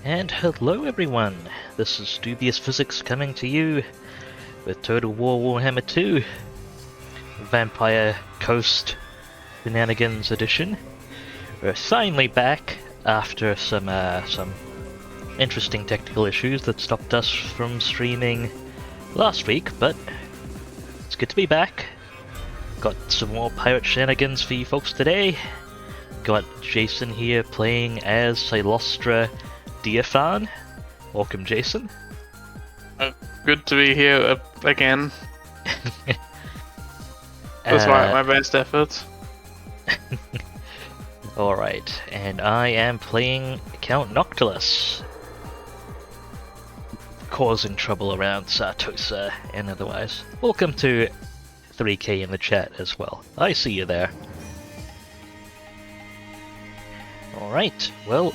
And hello everyone, this is Dubious Physics coming to you with Total War Warhammer 2 Vampire Coast Shenanigans Edition. We're finally back after some interesting technical issues that stopped us from streaming last week, but it's good to be back. Got some more pirate shenanigans for you folks today. Got Jason here playing as Cylostra Diaphan. Welcome, Jason. Good to be here again. Despite my best efforts. Alright, and I am playing Count Noctilus, causing trouble around Sartosa and otherwise. Welcome to 3K in the chat as well. I see you there. Alright, well,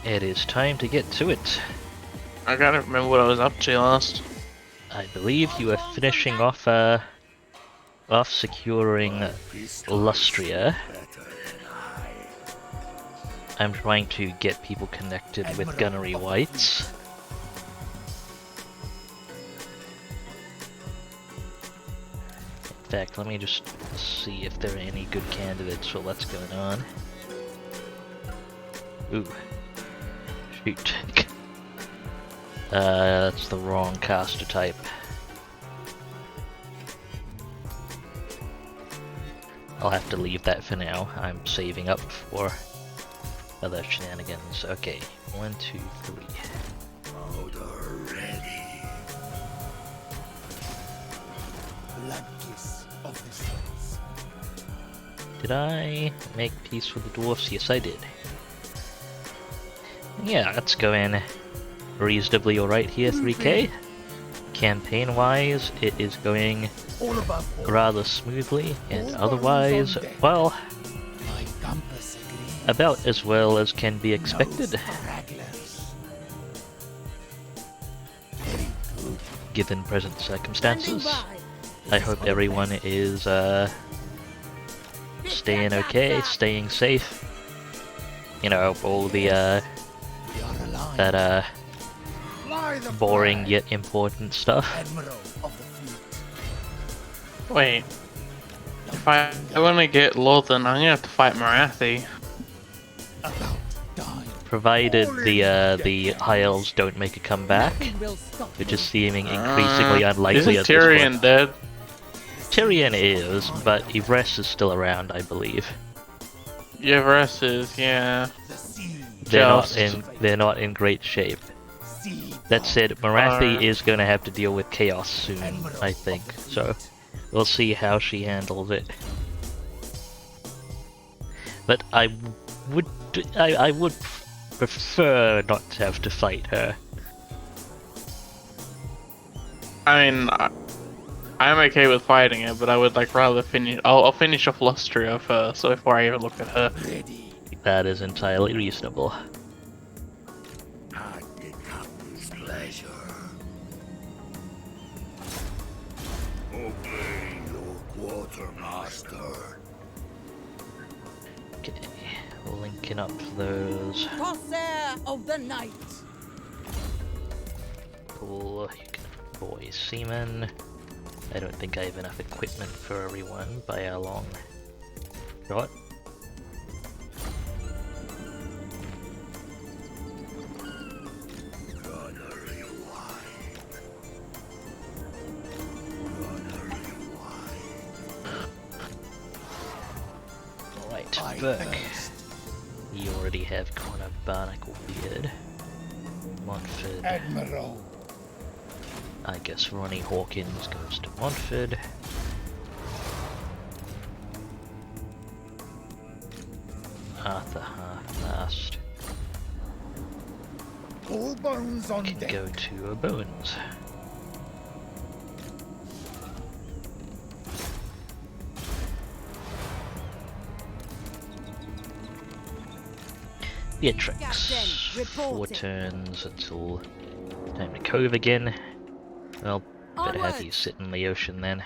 it is time to get to it. I can't remember what I was up to last. I believe you are finishing off securing Lustria. I'm trying to get people connected with Gunnery Whites. In fact, let me just see if there are any good candidates for what's going on. Ooh. Shoot. That's the wrong caster type. I'll have to leave that for now. I'm saving up for other shenanigans. Okay, 1, 2, 3. Powder ready. Blood kiss of the souls. Did I make peace with the dwarfs? Yes, I did. Yeah, that's going reasonably alright here, 3K. Campaign-wise, it is going rather smoothly, and otherwise, well, about as well as can be expected, given present circumstances. I hope everyone is staying okay, staying safe. You know, all the that boring yet important stuff. Wait. If I want to get Lothan, I'm gonna have to fight Marathi. Provided the High Elves don't make a comeback, which is seeming increasingly unlikely at Isn't Tyrion this point. dead? Tyrion is, but Yvresse is still around, I believe. Yarrrhammer is, yeah. They're not in great shape. That said, Marathi is going to have to deal with chaos soon, I think. So we'll see how she handles it. But I would prefer not to have to fight her. I mean, I'm okay with fighting her, but I would like rather finish. I'll finish off Lustria first, so before I even look at her. That is entirely reasonable. At the captain's pleasure. Obey your quartermaster. Okay, linking up those. Corsair of the night. Cool. You can boy seamen. I don't think I have enough equipment for everyone by a long shot. Alright, Burke. You already have Connor Barnacle Beard. Montford. Admiral. I guess Ronnie Hawkins goes to Montford. Arthur Half-Mast All bones on can deck. go to Bones. Beatrix. 4 turns until time to cove again. Well, better have you sit in the ocean then.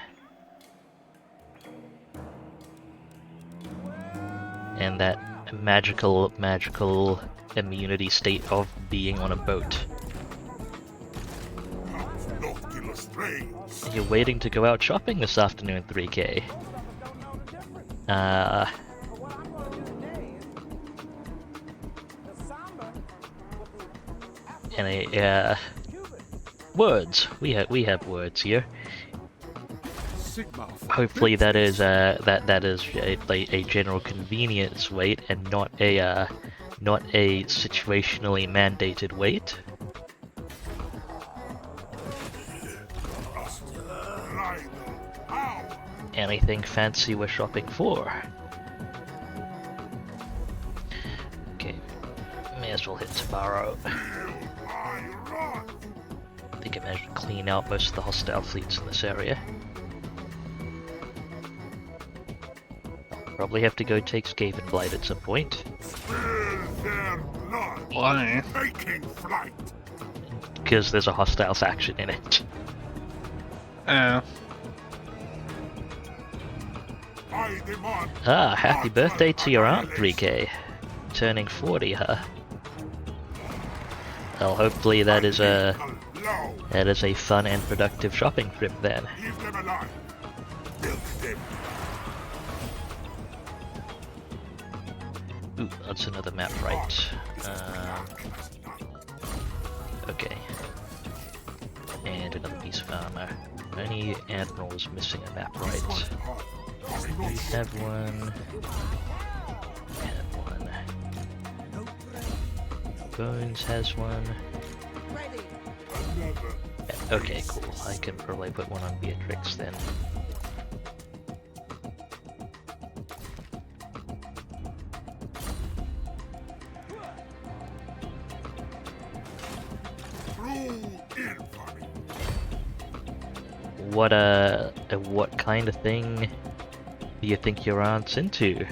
And that magical immunity state of being on a boat. Noctilus reigns. You're waiting to go out shopping this afternoon, 3K. Words. We have words here. Hopefully that is a general convenience weight and not a situationally mandated weight. Anything fancy we're shopping for? Okay, may as well hit tomorrow. I think I managed to clean out most of the hostile fleets in this area. Probably have to go take Skaven Blight at some point. Why? Because there's a hostile faction in it. Ah, happy birthday to your aunt, 3K. Turning 40, huh? Well, hopefully that is a fun and productive shopping trip then. Ooh, that's another map right. Okay. And another piece of armor. Only Admiral was missing a map right. We have one. Have one. Bones has one. Okay, cool. I can probably put one on Beatrix then. What kind of thing do you think your aunt's into,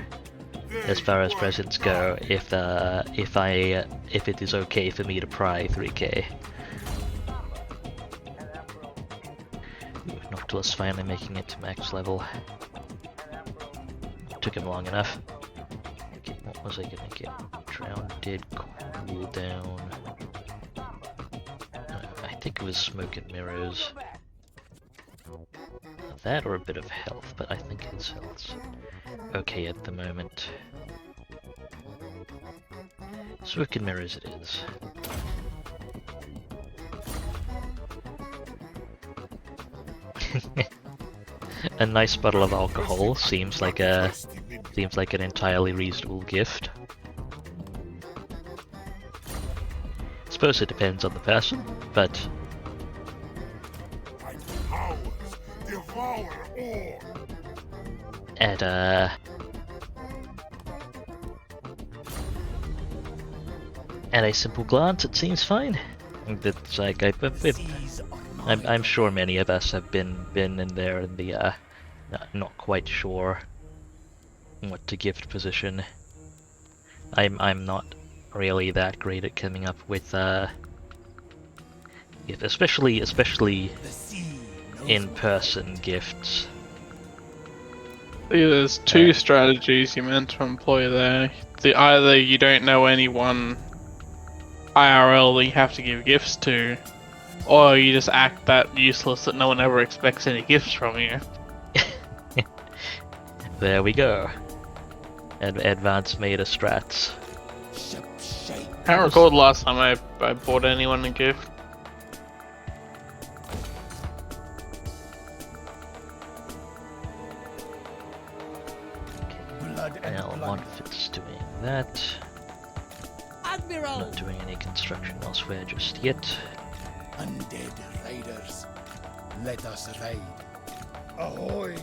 as far as presents go? If it is okay for me to pry, 3K. Ooh, Noctilus finally making it to max level. Took him long enough. Okay, what was I gonna get? Drown did cool down. I think it was smoke and mirrors. That or a bit of health, but I think his health's okay at the moment. Smoke and mirrors it is. A nice bottle of alcohol seems like an entirely reasonable gift. Suppose it depends on the person, but at a simple glance, it seems fine. It's like I'm sure many of us have been in there in the not quite sure what to gift position. I'm not really that great at coming up with especially in-person gifts. There's two strategies you meant to employ there. Either you don't know anyone IRL that you have to give gifts to, or you just act that useless that no one ever expects any gifts from you. There we go. Advanced meta strats. I can't recall the last time I bought anyone a gift. Now Montfit's doing that. Admiral! Not doing any construction elsewhere just yet. Undead raiders, let us raid. Ahoy!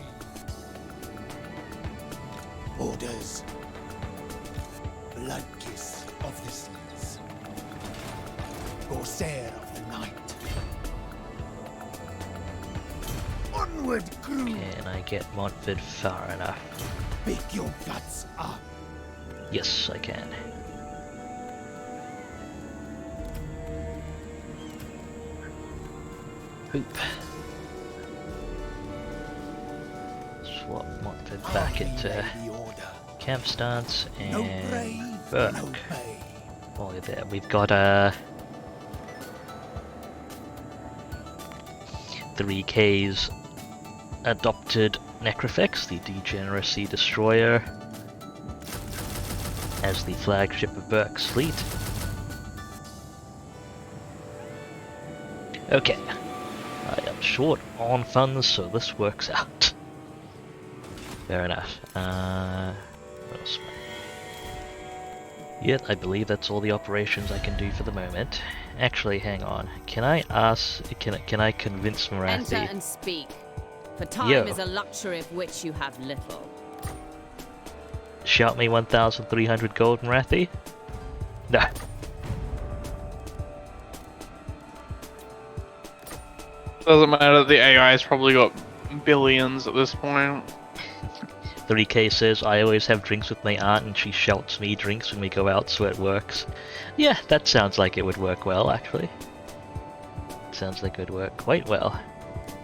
Orders. Blood kiss of the seas. Corsair of the night. Onward, crew! Can I get Montfit far enough? Pick your guts up. Yes, I can. Hoop. Swap Montfit back into camp stance No and brave, Burke. no bay. While you're there, we've got 3K's adopted Necrofex, the Degeneracy Destroyer, as the flagship of Burke's fleet. Okay, I am short on funds, so this works out. Fair enough. What else? Yet, I believe that's all the operations I can do for the moment. Actually, hang on. Can I ask? Can I convince Enter Marathi? and speak. For time Yo. is a luxury of which you have little. Shout me 1,300 gold, Marathi? No. Doesn't matter, the AI's probably got billions at this point. 3K says, I always have drinks with my aunt and she shouts me drinks when we go out, so it works. Yeah, that sounds like it would work well, actually. Sounds like it would work quite well.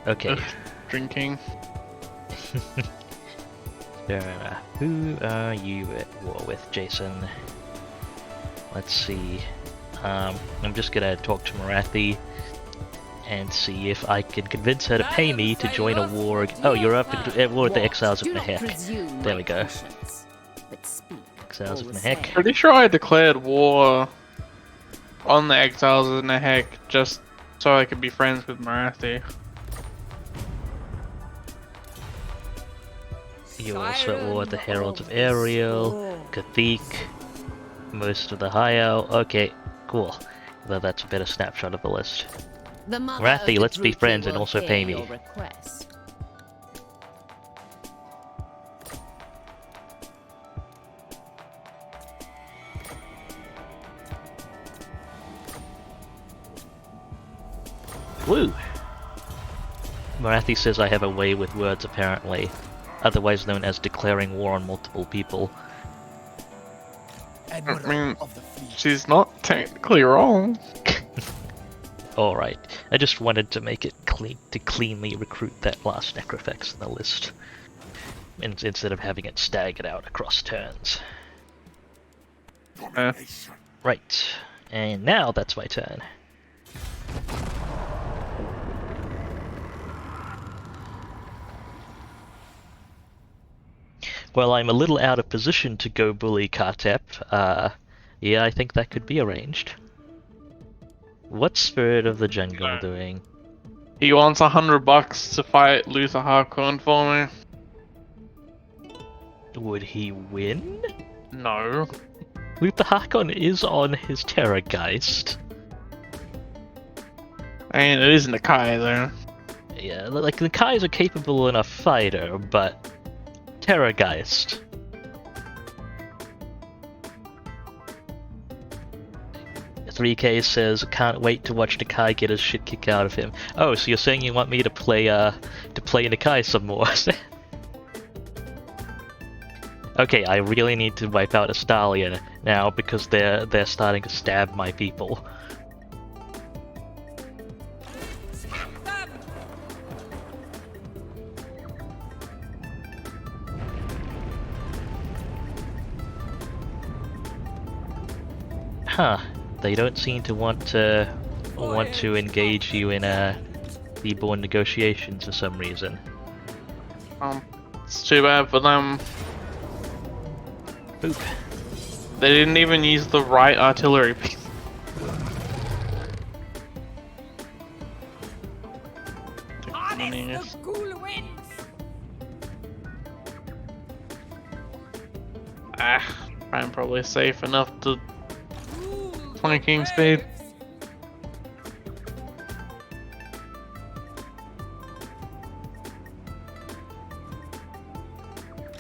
Okay. Ugh, drinking. Fair enough. Who are you at war with, Jason? Let's see. I'm just gonna talk to Marathi and see if I can convince her to pay me to join a war. Oh, you're up at war with the Exiles of Do not Nehek. presume There my we go. conscience, but speak Exiles of all the Nehek. same. Pretty sure I declared war on the Exiles of Nehek just so I could be friends with Marathi. You're also at war with the Heralds of Ariel, Kathik, most of the High Owl. Okay, cool. Though that's a better snapshot of the list. The mother Rathi, of the let's be Druki friends and will also hear pay me. your request. Woo! Marathi says I have a way with words, apparently. Otherwise known as declaring war on multiple people. Admiral mean, of the fleet. She's not technically wrong. Alright, I just wanted to make it clean to cleanly recruit that last Necrofex in the list. Instead of having it staggered out across turns. Right, and now that's my turn. Well, I'm a little out of position to go bully Kartep. Yeah, I think that could be arranged. What's Spirit of the Jungle No. doing? He wants $100 to fight Luther Harkonnen for me. Would he win? No. Luther Harkon is on his Terrorgeist. And it isn't a Kai though. Yeah, like the Kai's a capable enough fighter, but Terrorgeist. "3K says, can't wait to watch Nakai get his shit kicked out of him." Oh, so you're saying you want me to play Nakai some more? Okay, I really need to wipe out a Stallion now because they're starting to stab my people. Huh. They don't seem to want to engage you in the born negotiations for some reason. It's too bad for them. Boop. They didn't even use the right artillery piece. Harness the cool winds. I'm probably safe enough to flanking speed.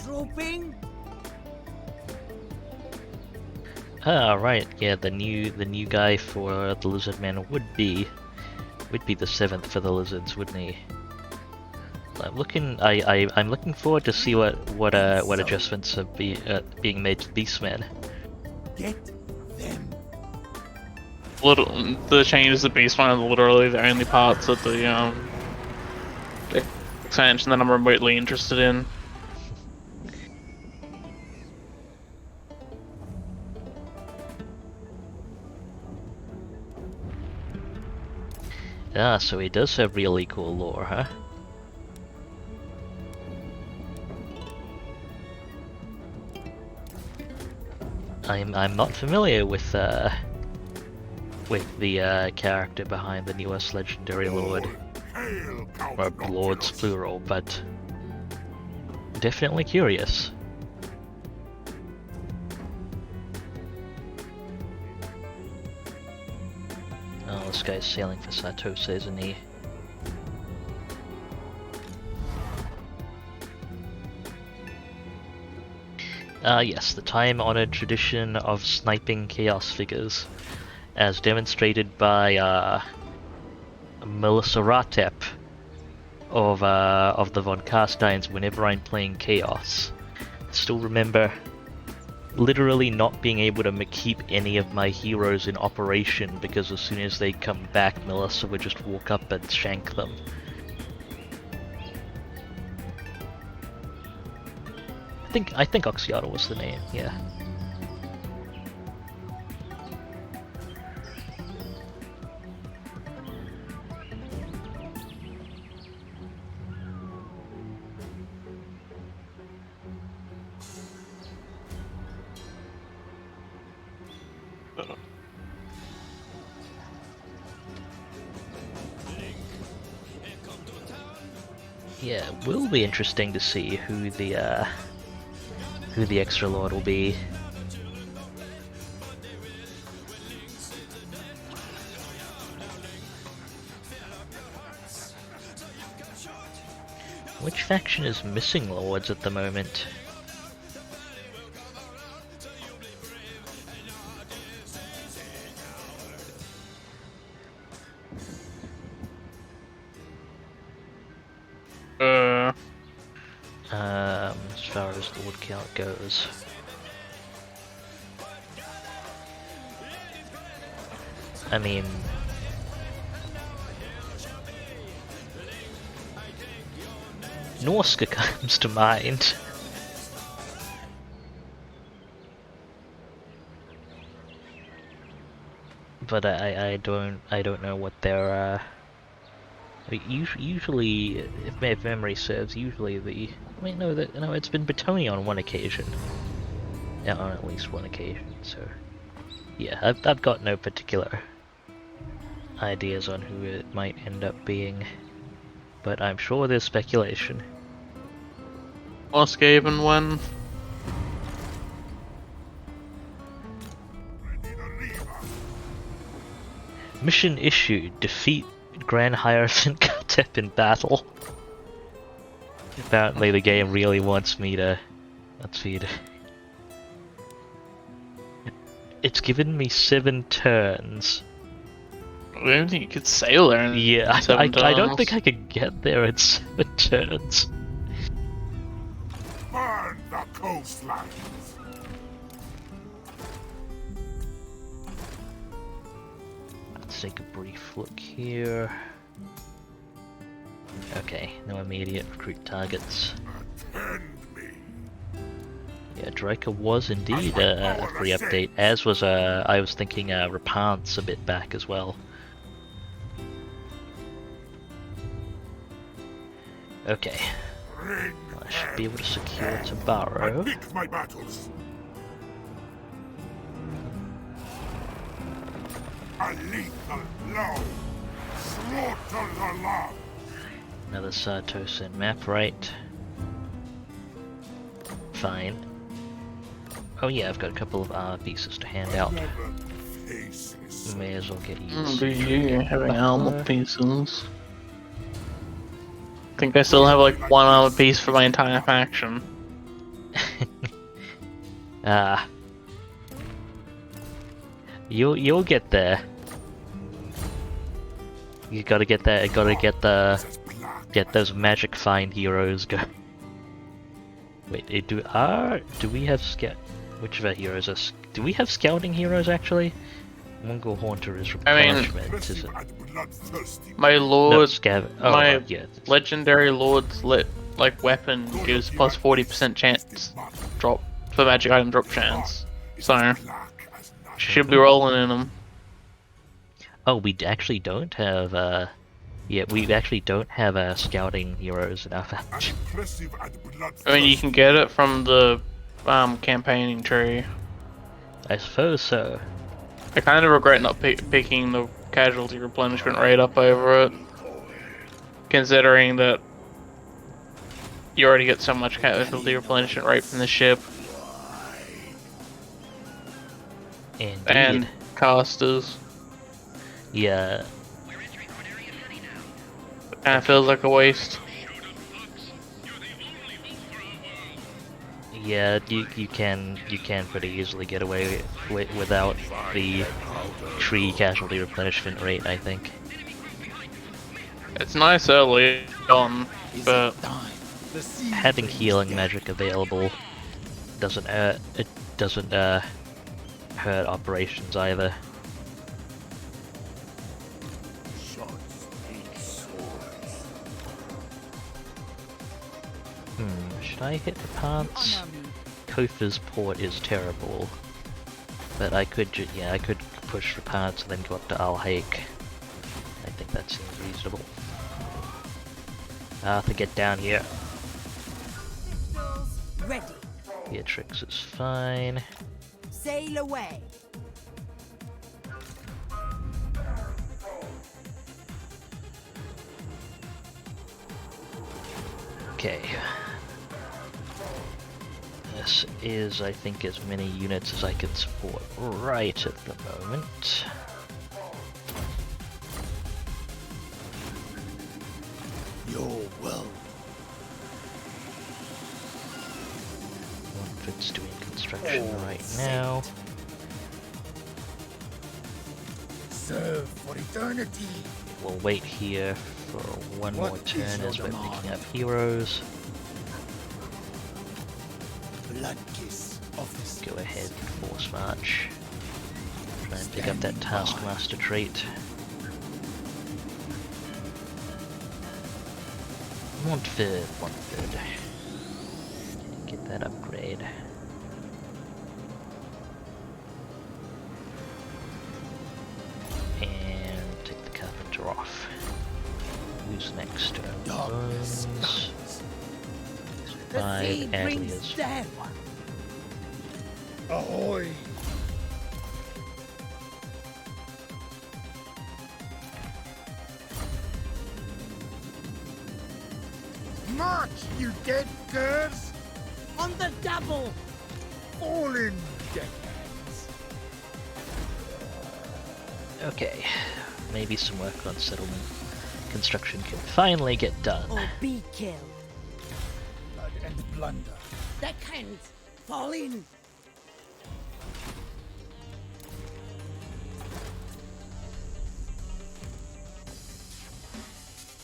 Dropping. Ah, right. Yeah, the new guy for the Lizardmen would be the 7th for the Lizards, wouldn't he? I'm looking forward to see what adjustments are being made to Beastmen. Get them. The changes to Beastman are literally the only parts of the expansion that I'm remotely interested in. Ah, so he does have really cool lore, huh? I'm not familiar with the character behind the newest legendary lord, Hail, Count or lords Noctilus. plural, but definitely curious. Oh, this guy's sailing for Satose, isn't he? Yes, the time-honored tradition of sniping chaos figures, as demonstrated by Melissa Ratep of the Von Carsteins whenever I'm playing chaos. I still remember literally not being able to keep any of my heroes in operation because as soon as they come back, Melissa would just walk up and shank them. I think Oxiata was the name, yeah. Yeah, it will be interesting to see who the extra lord will be. Which faction is missing lords at the moment? As far as lord count goes. I mean, Norska comes to mind. But I don't know what their usually, if memory serves, usually no, it's been Batoni on one occasion. Yeah, on at least one occasion. So yeah, I've got no particular ideas on who it might end up being, but I'm sure there's speculation. Mosshaven one. Mission issued: defeat Grand Hierophant Katep in battle. Apparently the game really wants me to... It's given me 7 turns. I don't think you could sail there in Yeah, I 7 don't turns. think I could get there in 7 turns. Burn the coastlines. Let's take a brief look here. Okay, no immediate recruit targets. Attend me. Yeah, Draker was indeed a free update, as was I was thinking Repance a bit back as well. Okay, Ring I should be able to secure I Tabaro. pick my battles. A lethal blow. Slaughter the love. Another Sartosan map, right? Fine. Oh yeah, I've got a couple of armor pieces to hand out. Faceless. May as well get Do used. you having armor pieces? I think I still have like 1 armor piece for my entire faction. Ah. You'll get there. You gotta get there. Get those magic find heroes go. Wait, do we have which of our heroes are? Do we have scouting heroes actually? Mongol Haunter is I mean- replenishment, is it? My No, lord, oh, my yeah. legendary lord's weapon gives plus 40% chance drop for magic item drop chance. So should be rolling in them. Oh, we actually don't have Yeah, we actually don't have scouting heroes in our An faction. impressive and bloodthirsty. I mean, you can get it from the campaigning tree. I suppose so. I kind of regret not picking the casualty replenishment rate up over it, considering that you already get so much casualty replenishment rate from the ship Indeed. and casters. Yeah, And it feels like a waste. yeah, you can pretty easily get away without the tree casualty replenishment rate, I think. It's nice early on, but Having healing magic available doesn't hurt operations either. Shots take swords. Should I hit the pants? Honor me. Kofa's port is terrible, but I could I could push the pants and then go up to Al Haik. I think that seems reasonable. Arthur, get down here. Pistols ready. Beatrix is fine. Sail away. Okay. This is, I think, as many units as I can support right at the moment. Your will. Montford's doing construction right now. Serve for eternity. We'll wait here for one more What turn is your as we're demand? picking up heroes. Blood kiss of this. Go ahead and force march. Try and pick up that Taskmaster trait. Montford. Get that upgrade. And take the Carpenter off. Who's next? Darkness Bones. comes. The Five sea brings Adliers. death. Ahoy! March, you dead curs! On the double. Fallen deckhands! Okay, maybe some work on settlement construction can finally get done. Or be killed. Blood and plunder. Deckhands, fall in.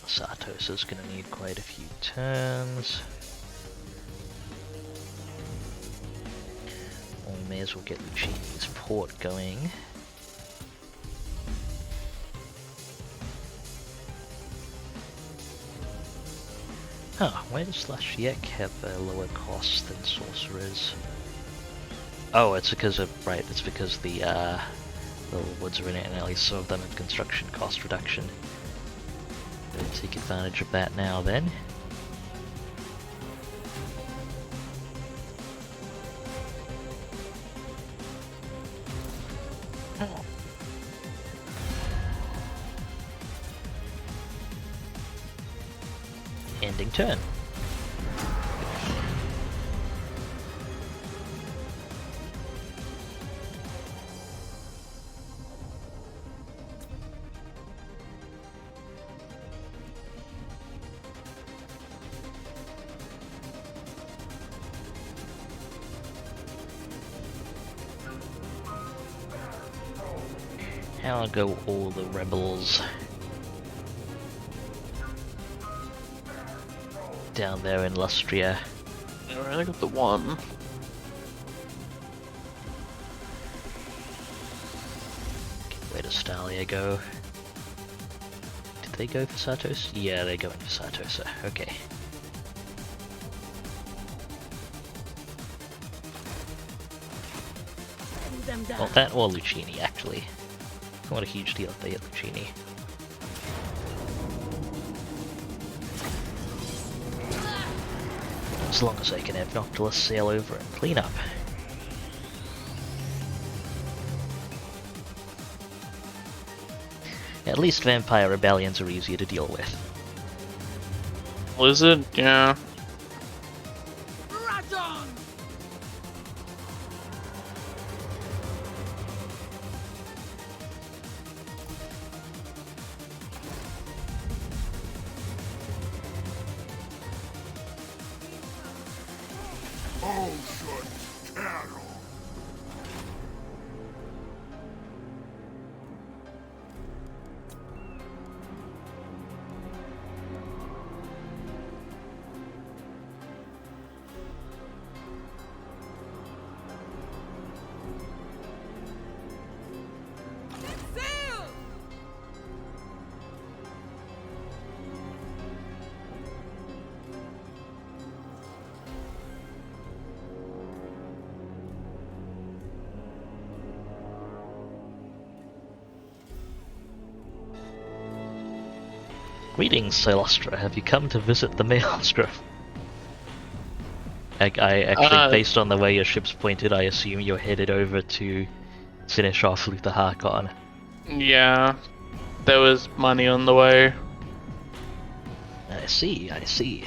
Sartos is going to need quite a few turns. Or we may as well get Lucini's port going. Huh, why does Lashiek have a lower cost than sorcerers? Oh, it's because of, right, it's because the little woods are in it and at least some of them have construction cost reduction. Better take advantage of that now then. Ending turn. How go all the rebels down there in Lustria? I only got the one. Where does Stalia go? Did they go for Sartos? Yeah, they're going for Sartosa. Okay. Send them down. Well, that or Lucini, actually. Not a huge deal if they hit Lucini. As long as I can have Noctilus sail over and clean up. At least vampire rebellions are easier to deal with. Lizard, yeah. Right on! Ocean's Carol. Greetings, Cylostra. Have you come to visit the Maelstrom? I actually, based on the way your ship's pointed, I assume you're headed over to finish off Luther Harkon. Yeah. There was money on the way. I see, I see.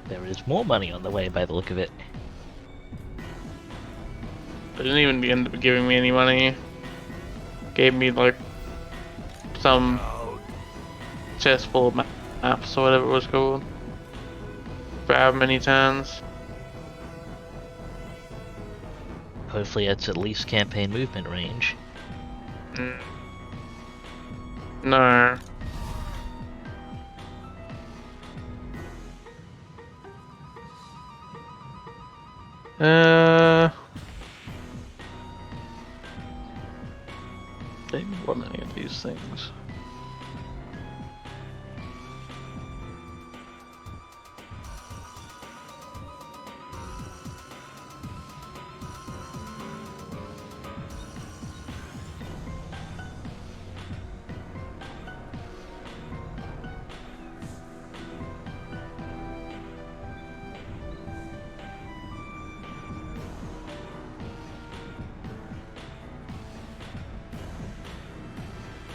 There is more money on the way by the look of it. They didn't even end up giving me any money. Gave me like some chest full of maps or whatever it was called. For how many turns. Hopefully it's at least campaign movement range. No. They didn't want any of these things.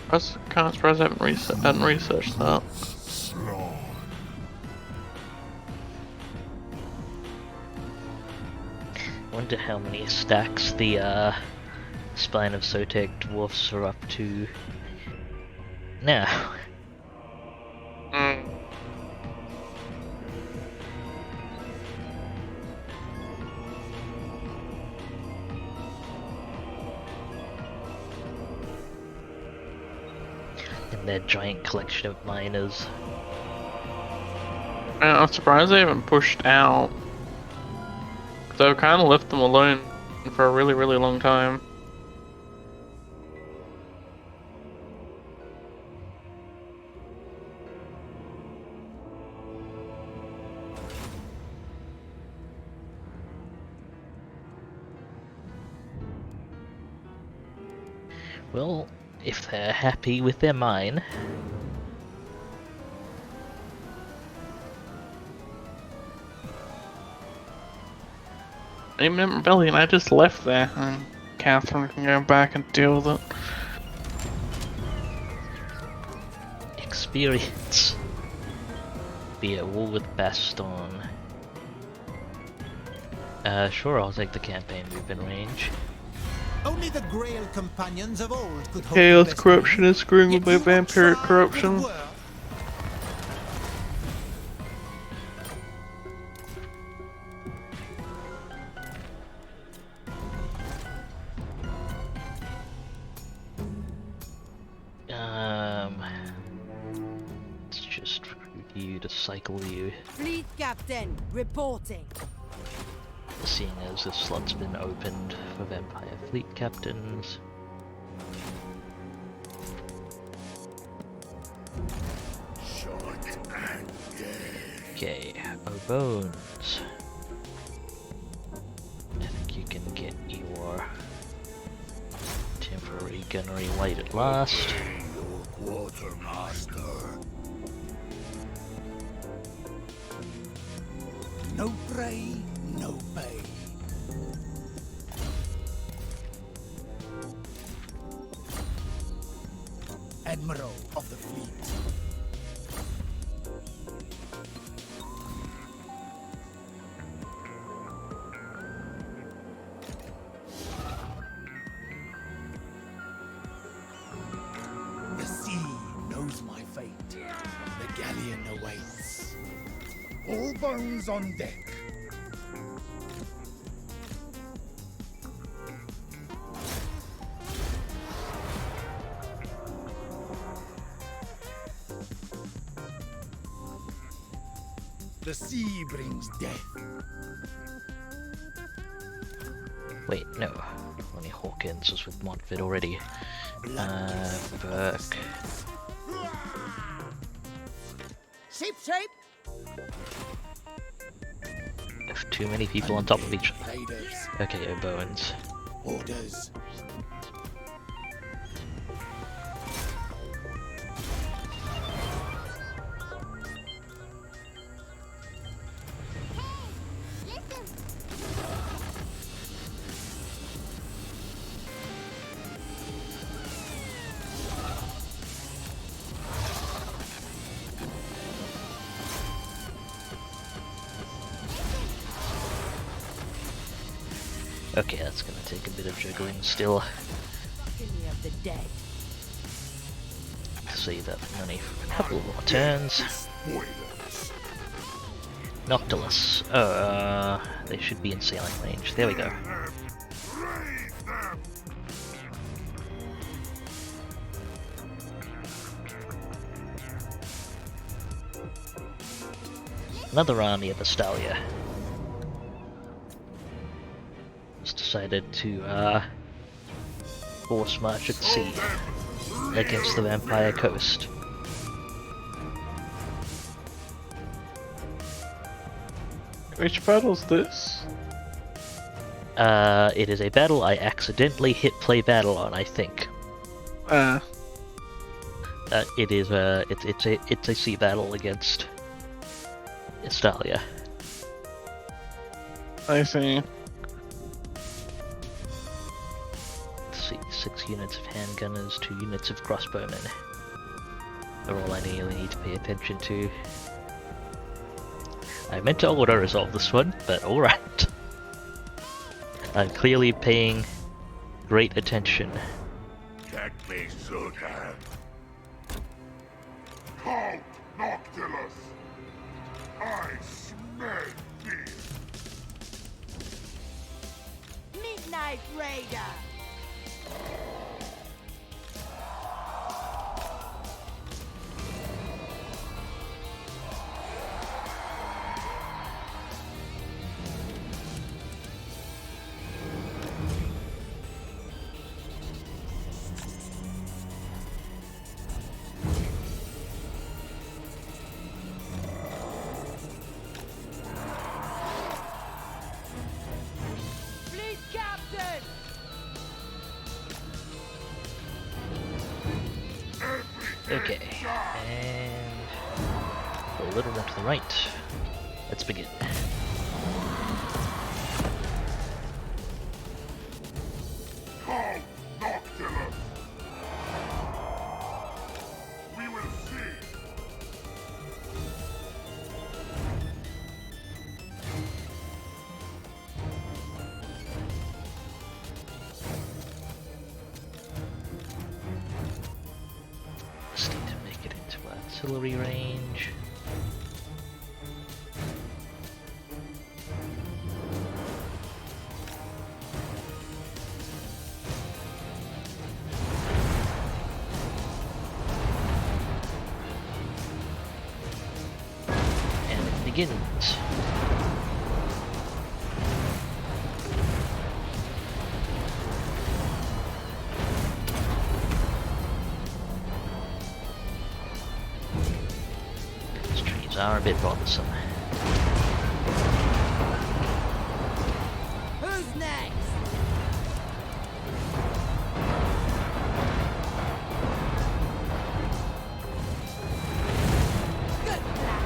I can't surprise I haven't researched that. Wonder how many stacks the Spine of Sotek dwarfs are up to now. In their giant collection of miners. I'm surprised they haven't pushed out. So I've kind of left them alone for a really, really long time. Well, if they're happy with their mine. Imminent Rebellion, I just left there, and Catherine can go back and deal with it. Experience. Be at war with Baston. Sure, I'll take the campaign movement range. Only the Grail companions of old could hope Chaos the best corruption of is screwing you. with my Yet you will vampiric try corruption. with worth. Let's just recruit you to cycle you. Fleet captain, reporting. Seeing as this slot's been opened for Vampire Fleet Captains. Okay, O'Bones. I think you can get your temporary gunnery light at last. No prey, no pay. Admiral of the fleet. The sea knows my fate. The galleon awaits. All bones on deck. The sea brings death. Wait, no. Only Hawkins was with Montford already. Burke. Sheep, sheep. Have too many people on top of each other. Raiders, Okay, O'Bowens. orders. Okay, that's gonna take a bit of juggling still. Enemy of the dead. Save that money for a couple more turns. Noctilus. They should be in sailing range. There we go. Another army of Astalia. Just decided to force march at sea against the Vampire Coast. Which battle's this? It is a battle I accidentally hit play battle on, I think. It is it's a sea battle against Astalia. I see. Let's see, 6 units of handgunners, 2 units of crossbowmen are all I really need to pay attention to. I meant to auto-resolve this one, but alright. I'm clearly paying great attention. That they should have. Call Noctilus. I smell this. Midnight Raider. Fleet captain. Okay, and a little more to the right. Let's begin. Call Noctilus. We will see. Just need to make it into artillery range. And it begins. These trees are a bit bothersome. Who's next? Good plan.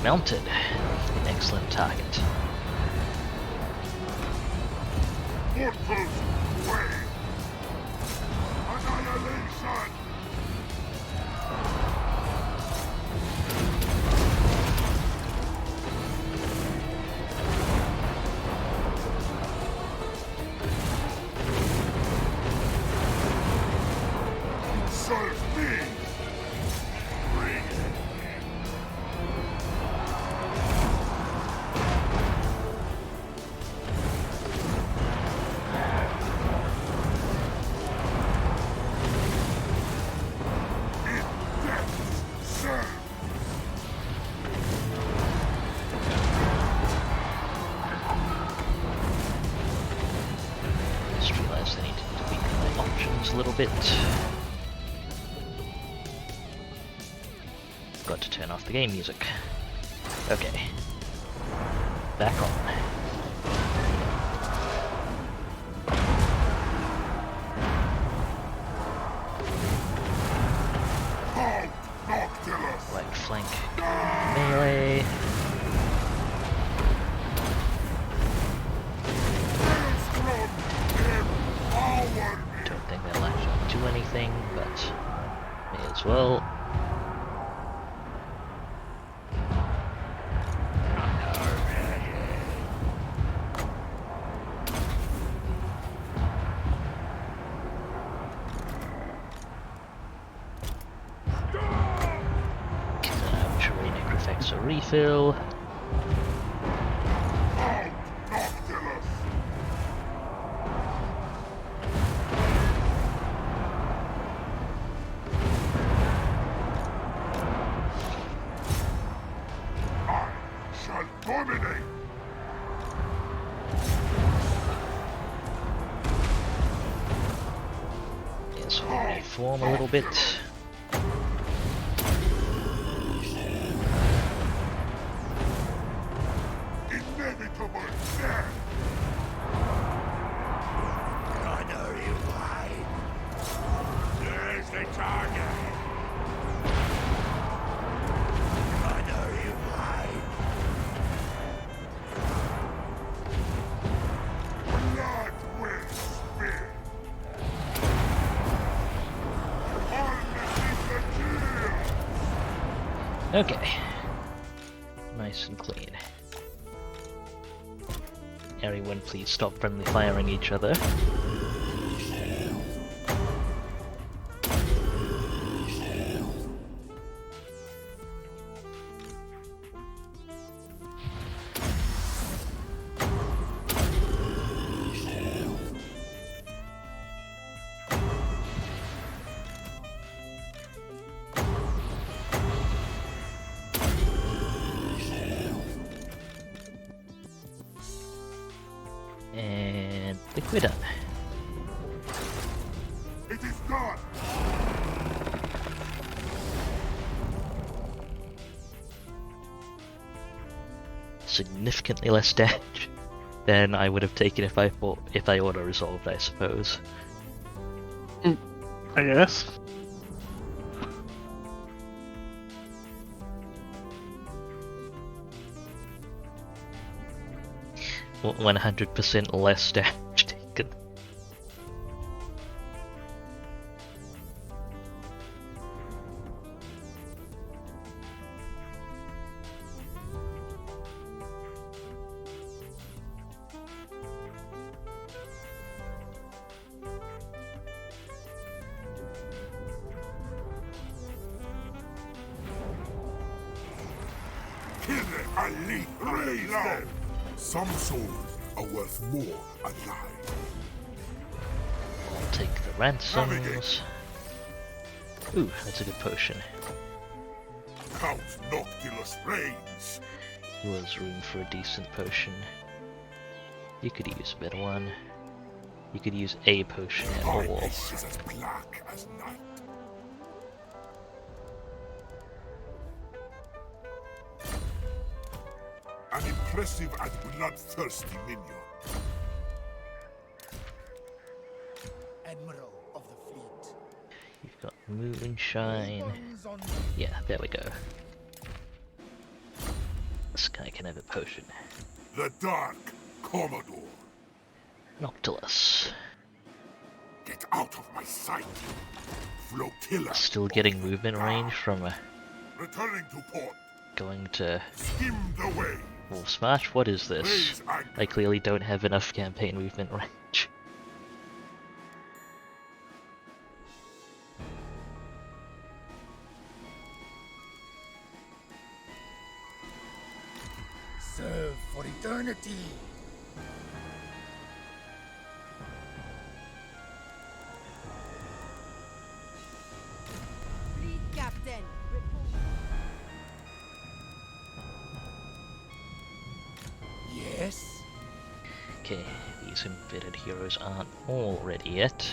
mounted. An excellent target. Outpost away! Annihilation! Serve me! Bring it! In death, serve! Just realised I need to tweak my options a little bit. Got to turn off the game music. Okay. Back on. Halt, Noctilus! Right flank melee. Maelstrom! Empower me! Don't think that'll actually do anything, but may as well. Terrainic effects a refill. Halt, Noctilus! I shall dominate! Yes, we'll reform a little bit. Inevitable death! Honor you wide! There's the target! Honor you wide! Blood will spill! Harness the kill! Okay. Nice and clean. Everyone please stop friendly firing each other. And I think we're done. It is done! Significantly less damage than I would have taken if I auto resolved, I suppose. I guess. 100% less damage taken. Kill it, Ali! Raise them! Some souls are worth more alive. I'll take the ransoms. Ooh, that's a good potion. Count Noctilus reigns. There was room for a decent potion. You could use a better one. You could use a potion at all. Darkness is as black as night. An impressive and bloodthirsty minion. Admiral of the fleet. You've got moonshine. Guns on Yeah, there we go. this guy can have a potion. The Dark Commodore. Noctilus. Get out of my sight. Flotilla. Still getting movement range from Returning to port. going to Skim the way. Wolf Smash. What is this? Raise anchor. I clearly don't have enough campaign movement range. Serve for eternity. Fleet captain. Report. Yes. Okay, these embedded heroes aren't all ready yet.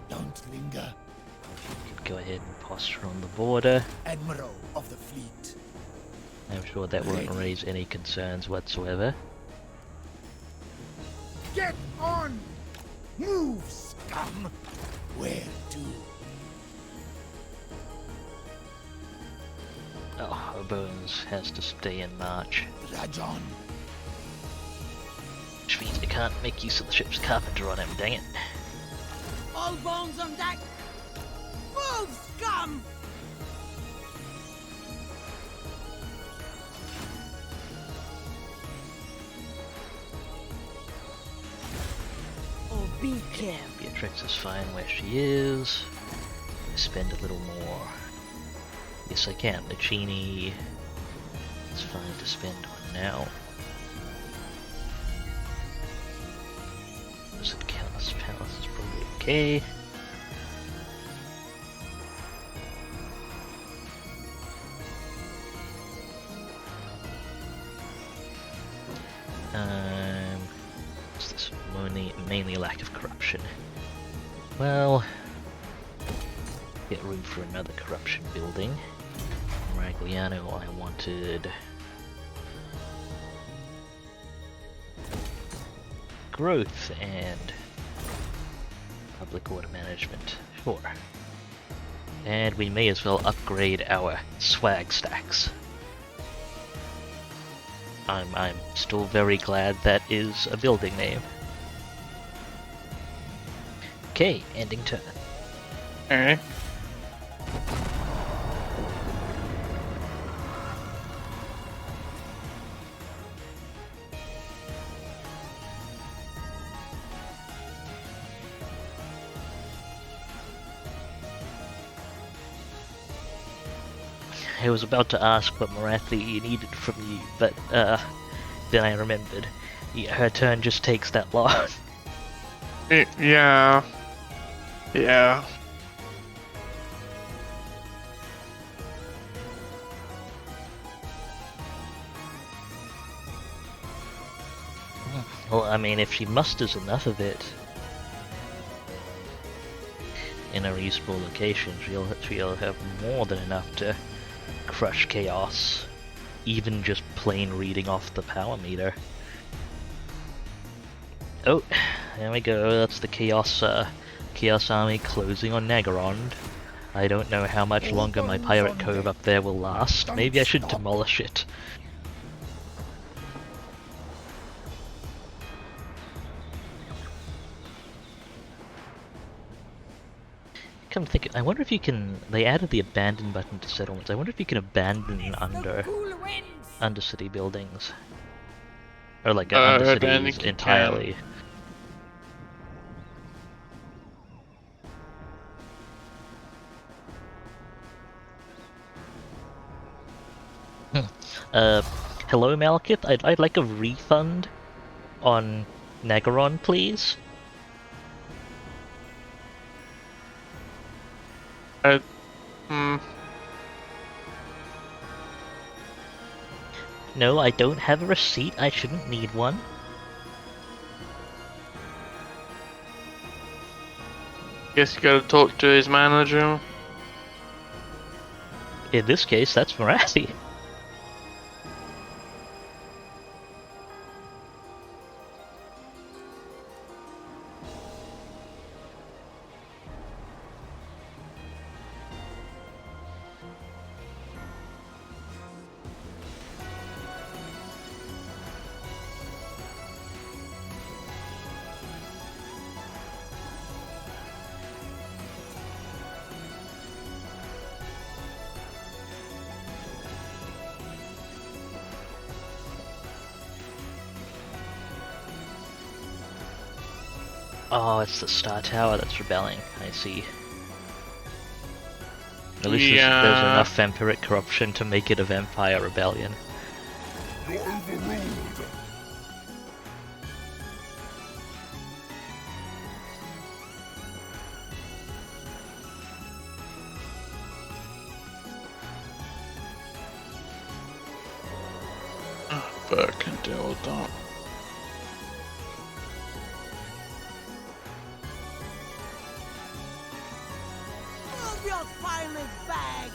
Don't linger. Could go ahead and posture on the border. Admiral of the fleet. I'm sure that won't Ready. raise any concerns whatsoever. Get on! Move, scum! Where to? Oh, Bones has to stay in March, Rajon. which means we can't make use of the ship's carpenter on him, dang it. All bones on deck. Move, scum! Oh, be careful. Beatrix is fine where she is. Spend a little more. Yes, I can. The Genie. It's fine to spend on now. Does it count as Palace? Is probably okay. What's this? Mainly lack of corruption. Well, get room for another corruption building. Ragliano, I wanted growth and public order management. Sure. And we may as well upgrade our swag stacks. I'm still very glad that is a building name. Okay, ending turn. Alright. I was about to ask what Marathi needed from you, but then I remembered. Yeah, her turn just takes that long. Yeah. Yeah. Well, I mean, if she musters enough of it in a reasonable location, she'll have more than enough to crush chaos, even just plain reading off the power meter. Oh, there we go. That's the Chaos Army closing on Nagarond. I don't know how much longer my pirate cove up there will last. Maybe I should demolish it. Come think, I wonder if you can. They added the abandon button to settlements. I wonder if you can abandon under city buildings, or like under abandon cities you entirely. Hello Malekith, I'd like a refund on Nagaron, please. No, I don't have a receipt. I shouldn't need one. Guess you gotta talk to his manager. In this case, that's Marathi. Oh, it's the Star Tower that's rebelling. I see. At least there's enough vampiric corruption to make it a vampire rebellion. You're overruled. But can deal with that. Move your finest bag!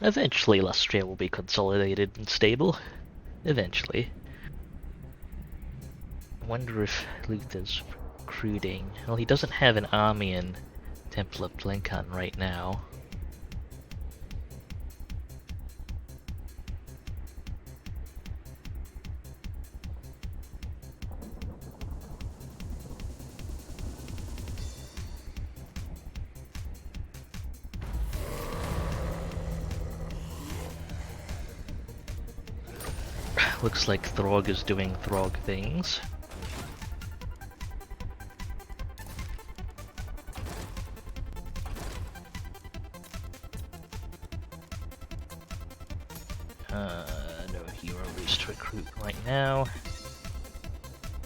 Eventually Lustria will be consolidated and stable. Eventually. I wonder if Luther's recruiting. Well, he doesn't have an army in Temple of Blenkan right now. Looks like Throg is doing Throg things. No heroes to recruit right now.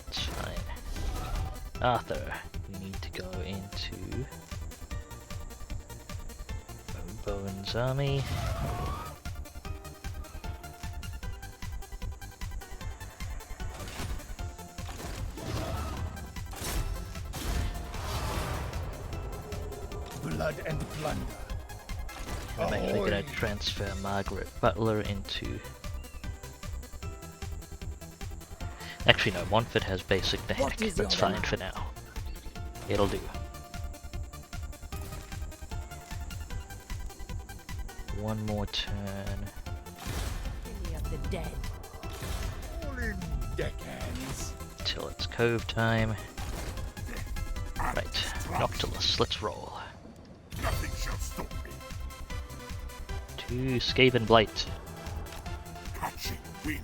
It's fine. Arthur, we need to go into Bowen's army. Blood and plunder. I'm actually going to transfer Margaret Butler into... Actually no, Montfort has basic the heck, that's fine for now. It'll do. One more turn. Any of the dead. All in deckhands. Till it's Cove time. Right, Noctilus, let's roll. Nothing shall stop me. 2 Skaven Blight. Catching wind.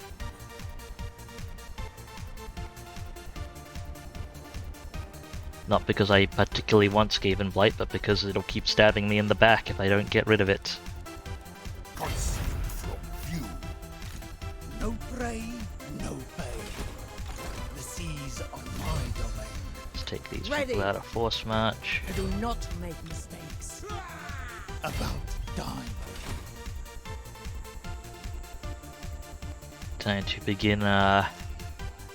Not because I particularly want Skaven Blight, but because it'll keep stabbing me in the back if I don't get rid of it. Concealed from view. No prey, no pay. The seas are my domain. Let's take these Ready. people out of Force March. Do not make mistakes. About time. Time to begin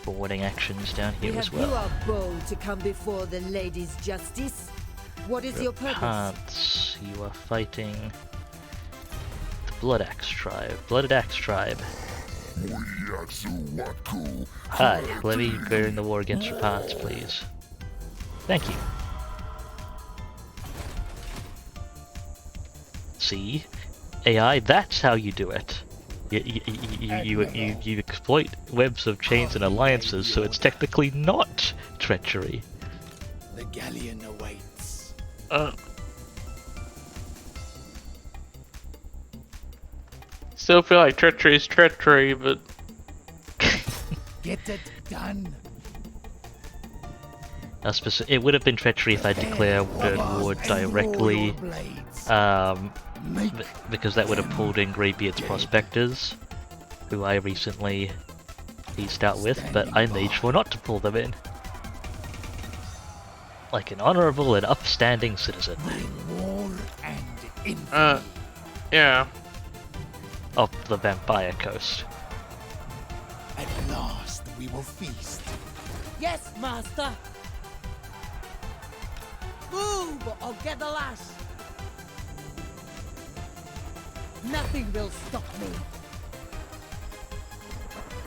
forwarding actions down We here as have you well. are bold to come before the lady's justice. What is your purpose? Pants, you are fighting the Blood Axe Tribe. Blooded Axe Tribe. Hi, levy during the war against your parts, please. Thank you. See? AI, that's how you do it. You exploit webs of chains and alliances, so it's technically not treachery. The galleon awaits. Still feel like treachery is treachery, but Get it done. It would have been treachery if I declare war directly, because that would have pulled in Greybeard's Prospectors, who I recently pieced out with, but I made sure not to pull them in. Like an honorable and upstanding citizen. In war and infamy. yeah. Of the Vampire Coast. At last we will feast. Yes, master. Move or get the lash. Nothing will stop me.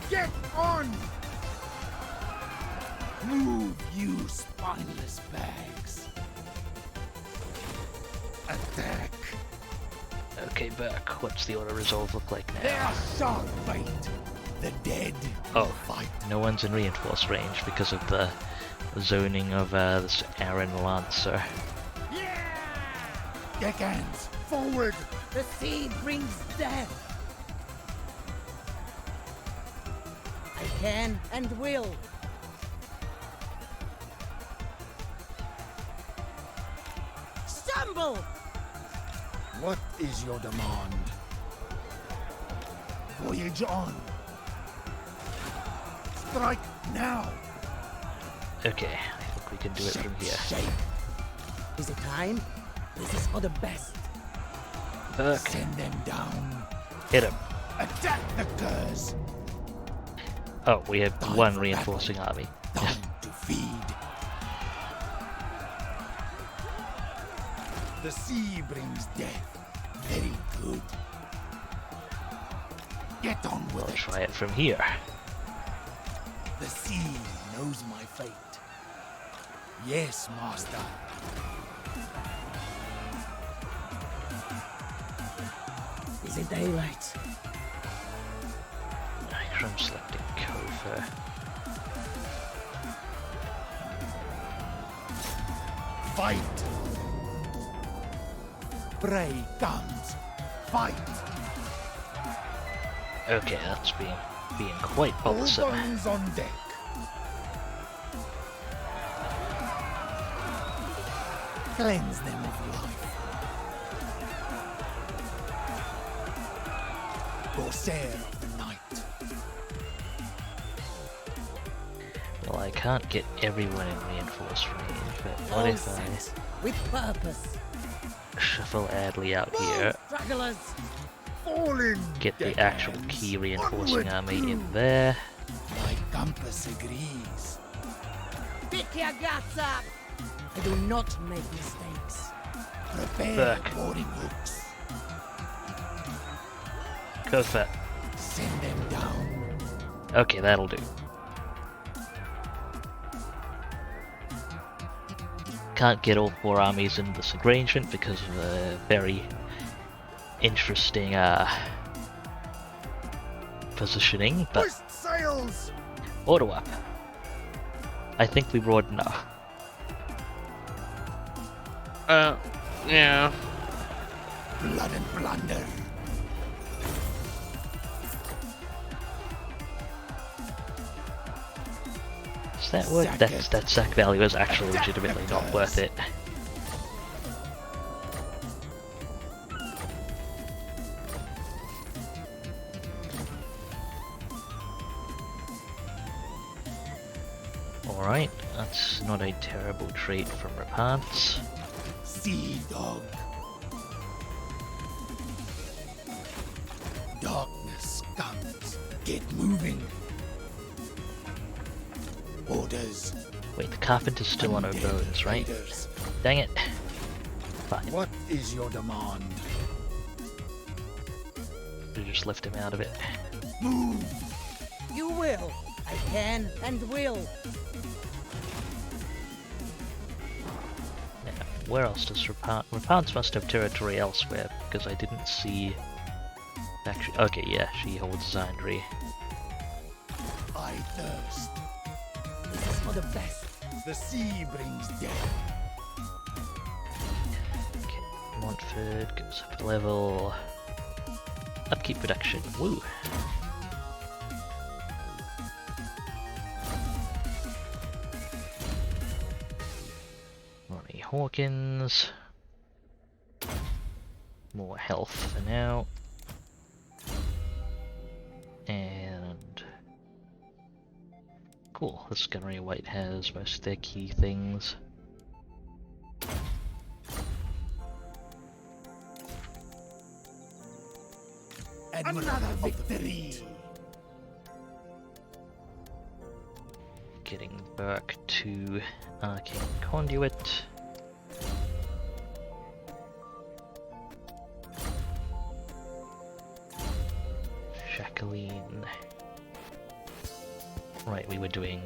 Get on! Move, you spineless bags. Attack. Okay, Burke, what's the auto resolve look like Their now? sharp bait. The dead Oh. will fight. No one's in reinforced range because of the zoning of this Aaron Lancer. Deckhands, forward! The sea brings death. I can and will. Stumble! What is your demand? Voyage on. Strike now. Okay, I think we can do it from here. Shape. Is it time? This is for the best. Burke, Send them down. hit him. Attack the curs. Oh, we have Time one for reinforcing army. Time to feed. The sea brings death. Very good. Get on with We'll it. try it from here. The sea knows my fate. Yes, master. Is it daylight? From selecting Kofa. Fight. Prey comes. Fight. Okay, that's being quite All bothersome. bones on deck. Cleanse them of life. Corsair of the night. Well, I can't get everyone in reinforced range, but what All if set with purpose. I shuffle Adley out here, Stragglers! Fallen. get the actual deckhands. key reinforcing Onward army through. in there? My compass agrees. Pick your guts up! I do not make mistakes. Prepare Burke. boarding hooks. Kofa. Send them down. Okay, that'll do. Can't get all 4 armies in this arrangement because of a very interesting positioning, but Hoist sails. auto up. I think we roared enough. Yeah. Blood and plunder. Does that work? Sack it. That sack value is actually Attack legitimately the not worth curs. it. Alright, that's not a terrible trait from Rapants. Sea dog. Darkness comes. Get moving. Orders. Wait, the carpenter's still on our Undead bones, right? raiders. Dang it. Fine, What is your demand? we just lift him out of it. Move. You will. I can and will. Now, where else does Rapants must have territory elsewhere, because I didn't see... Actually, okay, yeah, she holds Zandri. I thirst. This is for the best. The sea brings death. Okay, Montford goes up a level. Upkeep production, woo! Ronnie Hawkins. More health for now. And... Cool, this Gunnery White has most of their key things. Another victory. Getting back to Arcane Conduit. Jacqueline. Right, we were doing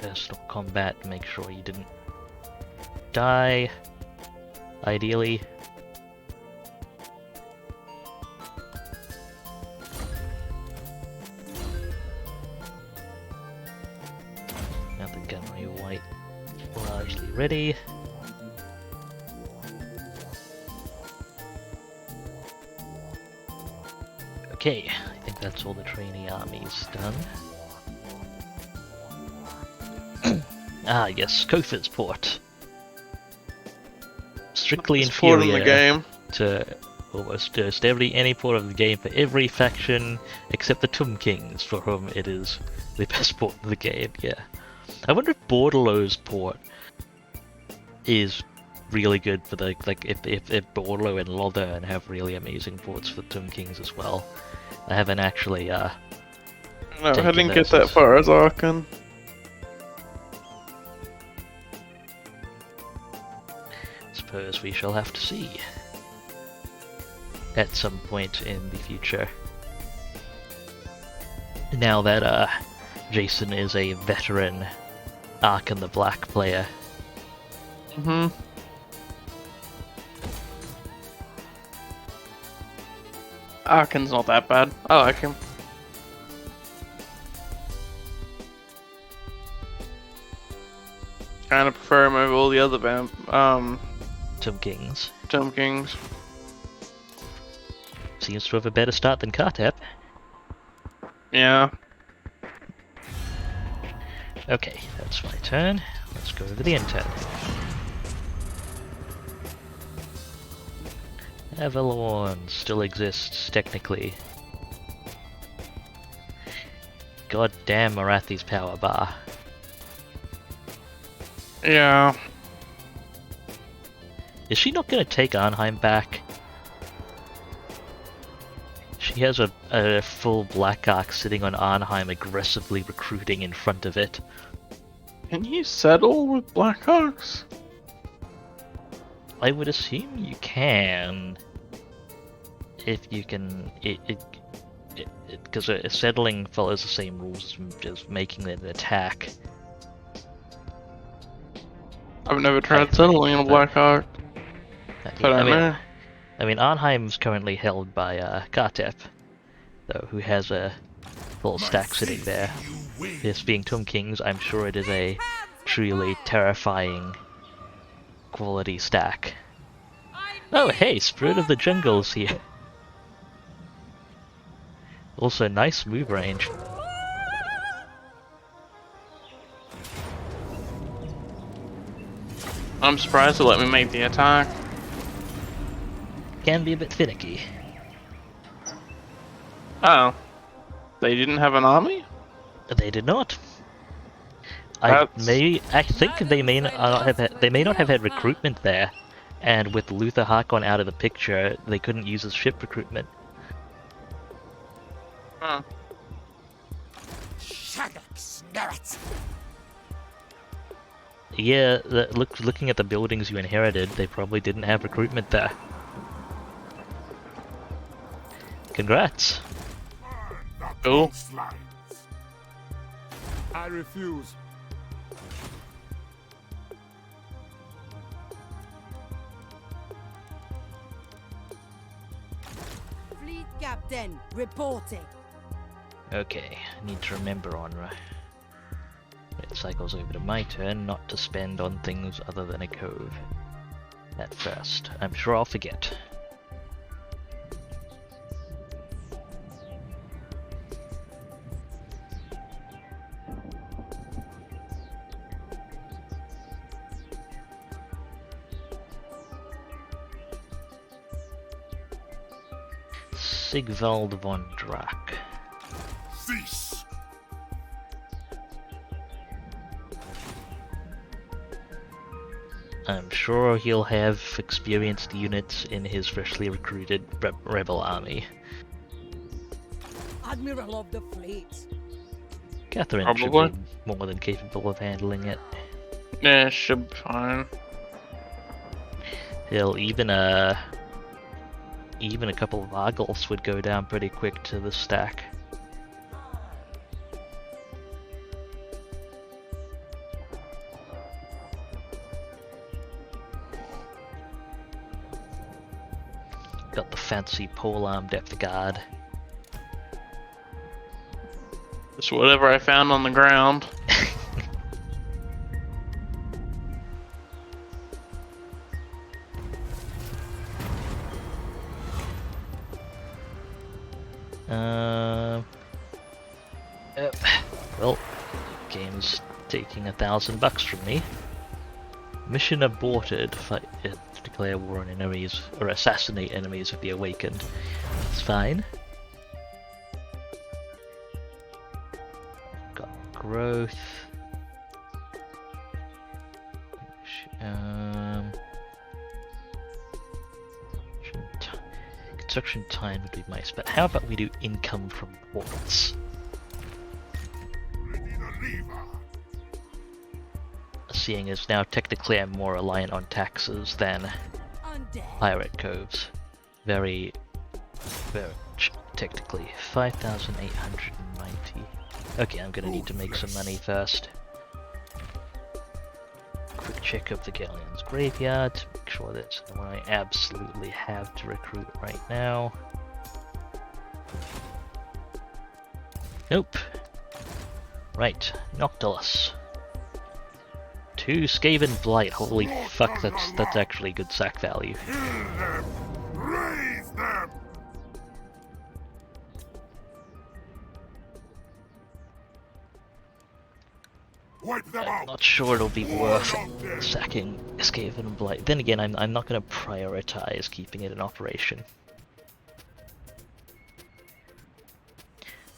personal combat, make sure you didn't die, ideally. quite largely ready. Okay, I think that's all the trainee armies done. Ah, yes, Kofir's port. Strictly It's port in the inferior game. to almost just any port of the game for every faction except the Tomb Kings, for whom it is the best port in the game, yeah. I wonder if Bordello's port is really good for the, like, if Bordello and Lothern have really amazing ports for the Tomb Kings as well. I haven't actually, No, I taken didn't get those that as- far as Arkan. suppose we shall have to see at some point in the future. Now that Jason is a veteran Arkan the Black player. Mm-hmm. Arkan's not that bad. I like him. Kinda prefer him over all the other Tomb Kings Tomb Kings. seems to have a better start than Kartep. Yeah. Okay, that's my turn. Let's go over the intel. Avalon still exists, technically. God damn Marathi's power bar. Yeah. Is she not gonna take Arnheim back? She has a full Black Ark sitting on Arnheim, aggressively recruiting in front of it. Can you settle with Blackhawks? I would assume you can, if you can. Because settling follows the same rules as making it an attack. I've never tried settling in a Blackhawk. So I don't know. I mean, Arnheim's currently held by Kartep, though, who has a full stack sitting there. This being Tomb Kings, I'm sure it is a truly terrifying quality stack. Oh hey, Spirit of the Jungle's here. Also, nice move range. I'm surprised they let me make the attack. Can be a bit finicky. Oh. They didn't have an army? They did not. I That's- think they may not have had recruitment there, and with Luther Harkon out of the picture, they couldn't use his ship recruitment. Huh. Shaddocks, Nerets. Yeah, looking at the buildings you inherited, they probably didn't have recruitment there. Congrats. Cool. Coastlines. I refuse. Fleet captain, reporting. Okay, I need to remember on it cycles over to my turn not to spend on things other than a cove. At first, I'm sure I'll forget. Sigvald von Drack. Cease. I'm sure he'll have experienced units in his freshly recruited rebel army. Admiral of the fleet. Catherine Probably. should be more than capable of handling it. Yeah, should be fine. Hell, even a couple of Argos would go down pretty quick to the stack. Got the fancy polearm depth guard. Just whatever I found on the ground. Well, game's taking $1,000 from me. Mission aborted. Fight, declare war on enemies or assassinate enemies of the awakened. It's fine. Got growth. Construction time would be nice, but how about we do income from ports? Ready the lever. Seeing as now technically I'm more reliant on taxes than pirate coves. Very much technically. 5,890. Okay, I'm gonna need to make some money first. Quick check of the Galleon's graveyard to make sure that's the one I absolutely have to recruit right now. Nope. Right, Noctilus. 2 Skaven Blight. Holy fuck, that's actually good sack value. Kill them. Raise them. Wipe them I'm out. not sure it'll be worth sacking Skaven Blight. Then again, I'm not going to prioritize keeping it in operation.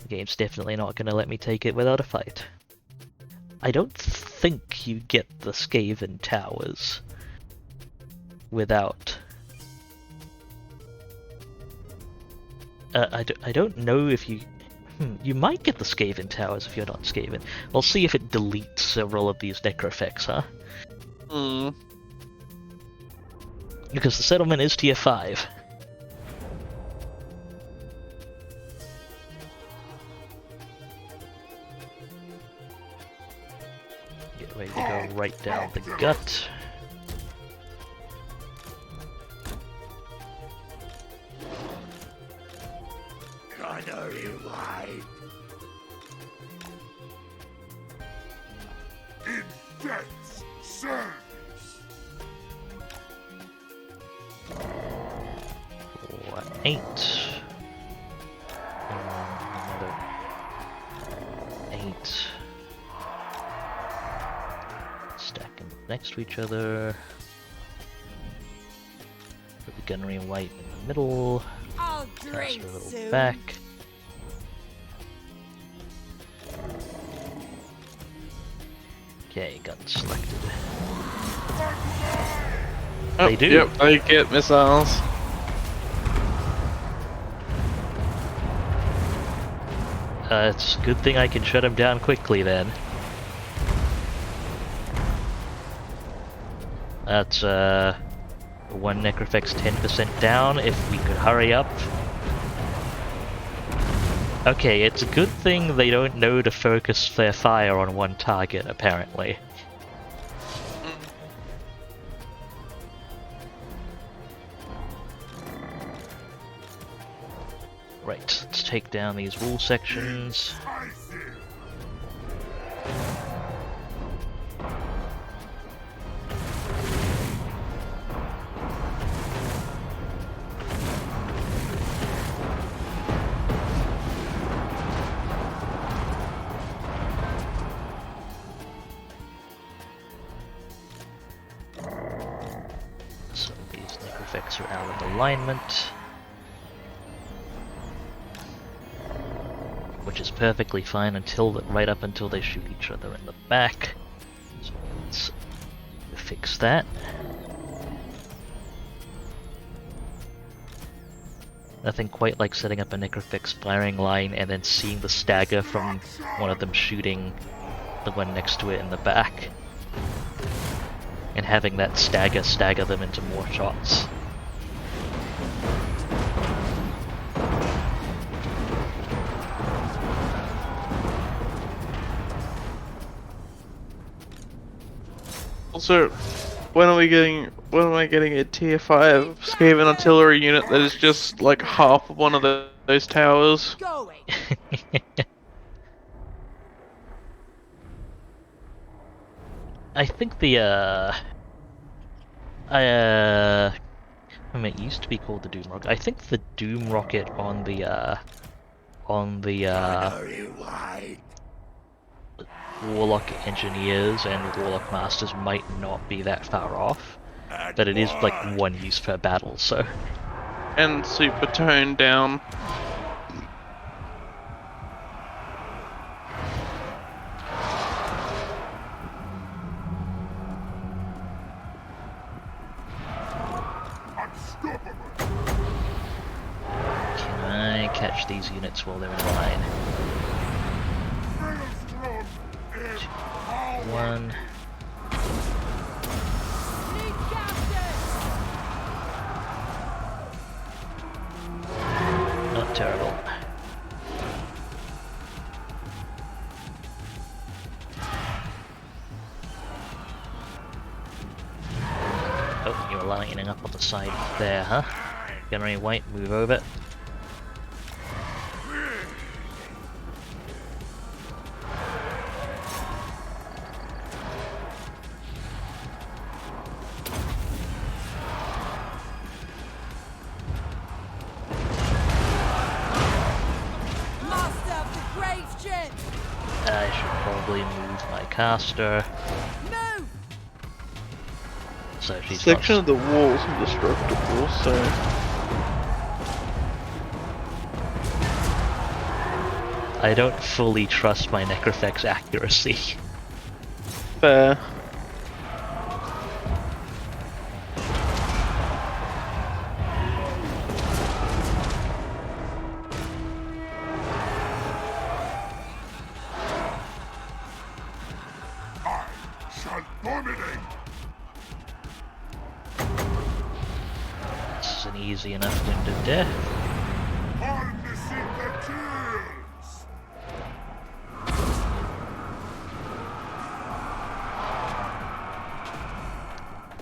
The game's definitely not going to let me take it without a fight. I don't think you get the Skaven Towers without... I don't know if you... you might get the Skaven Towers if you're not Skaven. We'll see if it deletes several of these necrophects, huh? Because the settlement is tier 5. Get ready to go right down the gut. I know you lied. In death's service. 4, 8. Another 8. Stacking next to each other. Put the gunnery and white in the middle. I'll Cast drink a little soon. back. Okay, gun selected. Oh, They do. Yep, they get missiles. It's a good thing I can shut him down quickly then. That's one necrophect's 10% down if we could hurry up. Okay, it's a good thing they don't know to focus their fire on one target, apparently. Right, let's take down these wall sections. Some of these necrophects are out of alignment. Which is perfectly fine right up until they shoot each other in the back. So let's fix that. Nothing quite like setting up a necrophect's firing line and then seeing the stagger from one of them shooting the one next to it in the back. And having that stagger them into more shots. Also, when am I getting a tier 5 Skaven artillery unit that is just like half of one of those towers? Going. I think the I mean, it used to be called the Doom Rocket. I think the Doom Rocket on the I know you lied. Warlock Engineers and Warlock Masters might not be that far off, but it is like 1 use per battle, so... And super toned down. Can I catch these units while they're in line? One. Not terrible. Oh, you're lining up on the side there, huh? Gunnery White, move over. Master of the grave ship! I should probably move my caster. Move! So she's Section not... of the walls indestructible, so I don't fully trust my Necrofex accuracy. fair. Shall dominate. This is an easy enough wind of death. Harnessing the kills.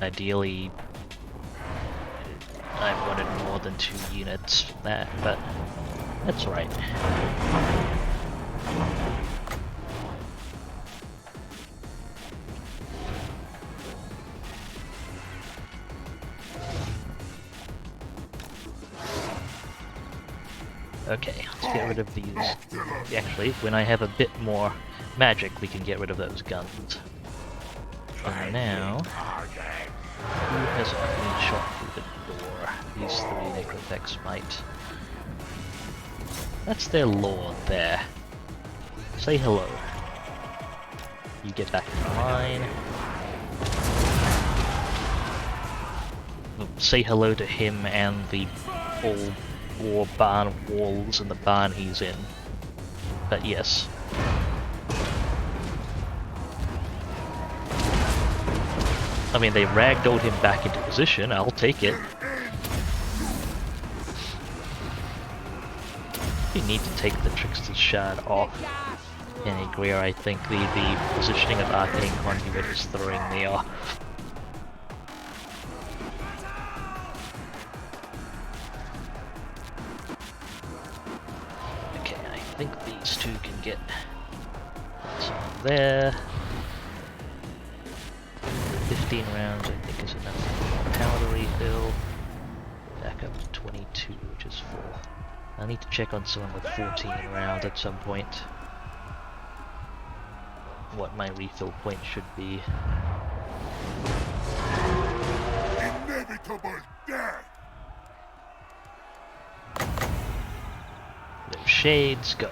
Ideally, I wanted more than 2 units from that, but that's alright. Okay, let's get rid of these. Actually, when I have a bit more magic, we can get rid of those guns. And now, who has a clean shot through the door? These 3 Necrofex might. That's their lord there. Say hello. You get back in line. Say hello to him and the all war barn walls and the barn he's in. But yes. I mean, they ragdolled him back into position, I'll take it. You need to take the Trickster's Shard off any Greer. I think the positioning of Arcane Conduit is throwing me off. Okay, I think these 2 can get some there. 15 rounds I think is enough for powder refill. Back up to 22, which is full. I need to check on someone with 14 rounds at some point. What my refill point should be. Inevitable death. Those shades go.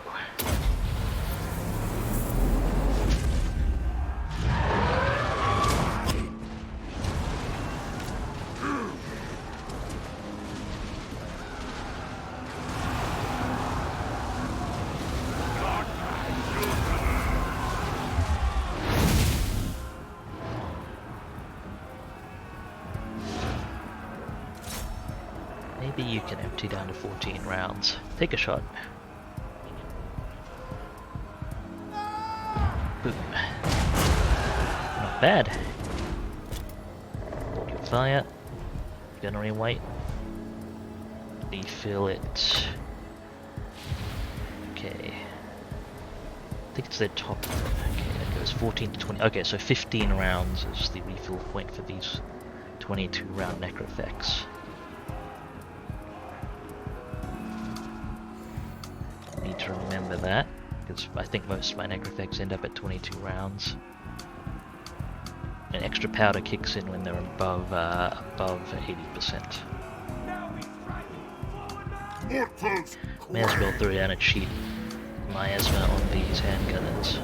Maybe you can empty down to 14 rounds. Take a shot. Boom. Not bad. Hold your fire. Gunnery White. Refill it. Okay. I think it's their top. Okay, that goes 14 to 20. Okay, so 15 rounds is the refill point for these 22 round Necrofex. Need to remember that, because I think most of my necrophects end up at 22 rounds. And extra powder kicks in when they're above 80%. Mortals, May as well throw down a cheap miasma on these handgunners.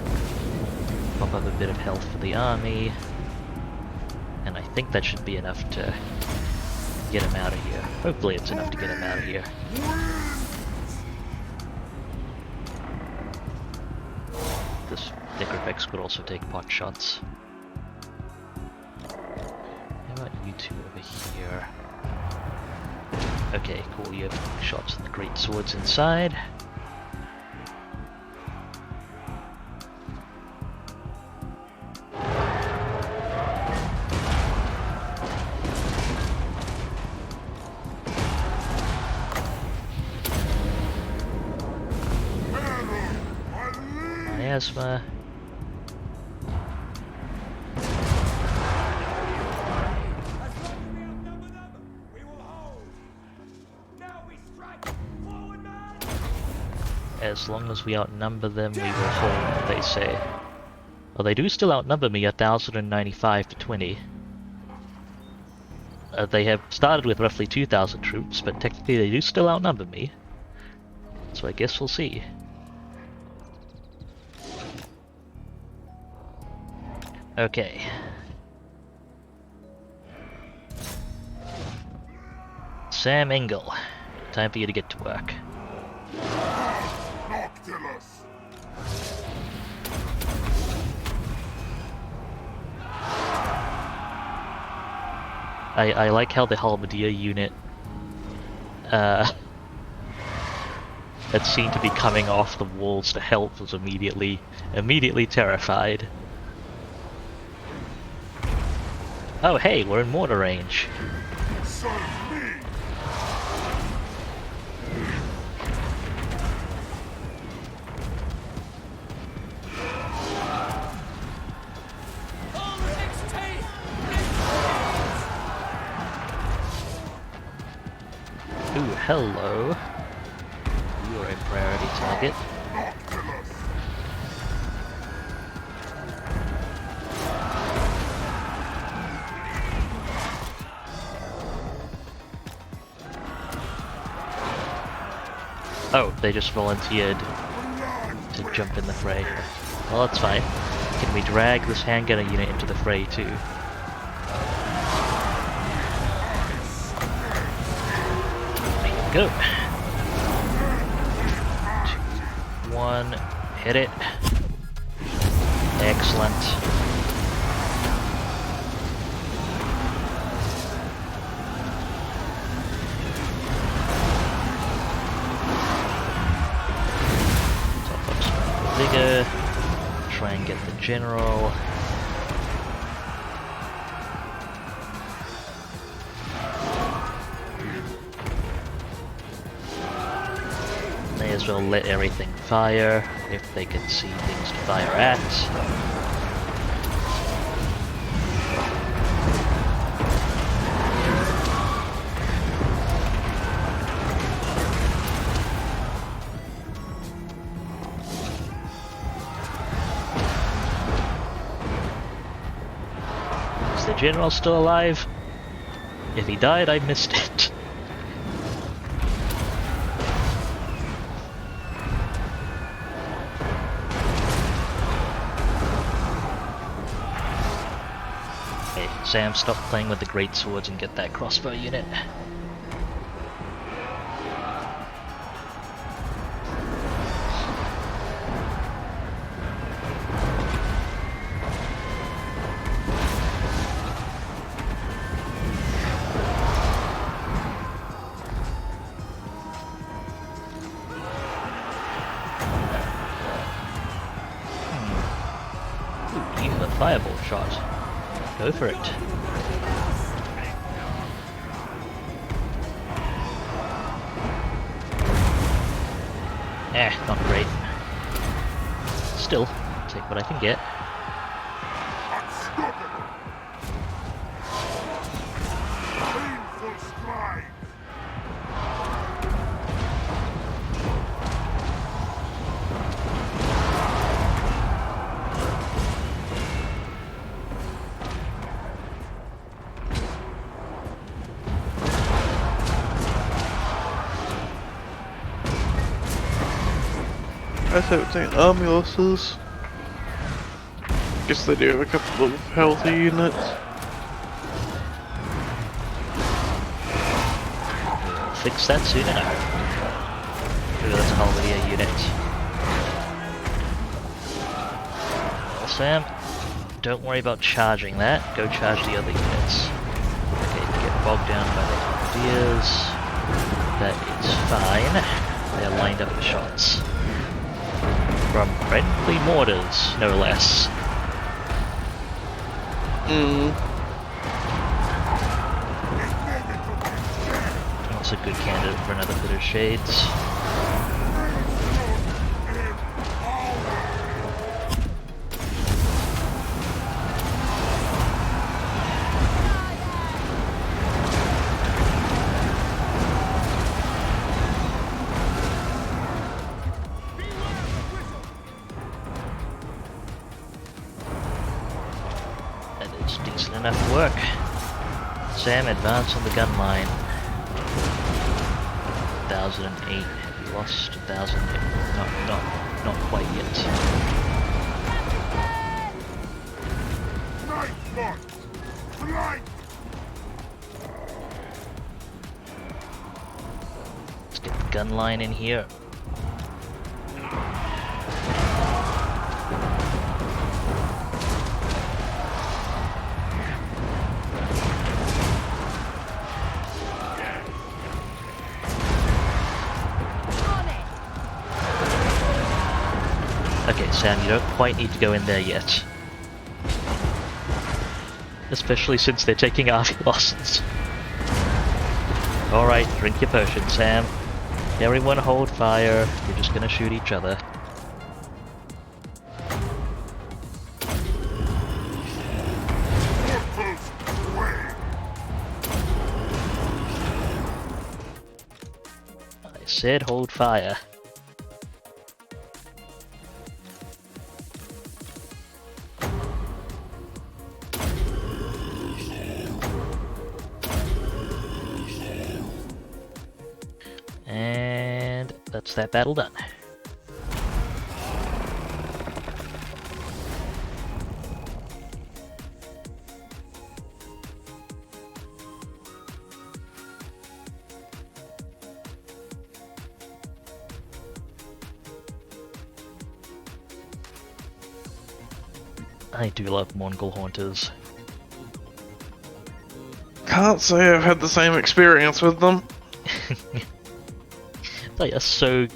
Pop up a bit of health for the army. And I think that should be enough to get him out of here. Hopefully it's enough to get him out of here. This Necrophects could also take pot shots. How about you two over here? Okay, cool, you have shots from the great swords inside. Miasma. As long as we outnumber them, we will hold, they say. Well, they do still outnumber me 1,095 to 20. They have started with roughly 2,000 troops, but technically they do still outnumber me. So I guess we'll see. Okay. Sam Engel, time for you to get to work. Noctilus. I like how the Halberdier unit that seemed to be coming off the walls to help was immediately terrified. Oh hey, we're in mortar range. Serve me. Ooh, hello. You are a priority target. Noctilus. Oh, they just volunteered to jump in the fray. Well, that's fine. Can we drag this handgunner unit into the fray too? There you go. 2, 1, hit it. Excellent. Top up some vigor. Try and get the general. May as well let everything fire if they can see things to fire at. Is the general still alive? If he died, I missed it. Sam, stop playing with the great swords and get that crossbow unit. Ooh, you have a fireball shot. Go for it. Not great. Still, take what I can get. Unstoppable. Painful strike. I 17 Armuluses. Guess they do have a couple of healthy units. We'll fix that soon enough. Ooh, that's an already a unit. Well, Sam, don't worry about charging that. Go charge the other units. Okay, get bogged down by the ideas. That is fine. They're lined up for shots. From friendly mortars, no less. That's a good candidate for another bit of shades. Decent enough work. Sam, advance on the gun line. 1008. We lost 1000. Not quite yet. Night march! Flank! Let's get the gun line in here. Okay, Sam, you don't quite need to go in there yet. Especially since they're taking our losses. Alright, drink your potion, Sam. Everyone hold fire. We're just gonna shoot each other. I said hold fire. And that's that battle done. I do love Mongol Haunters. Can't say I've had the same experience with them.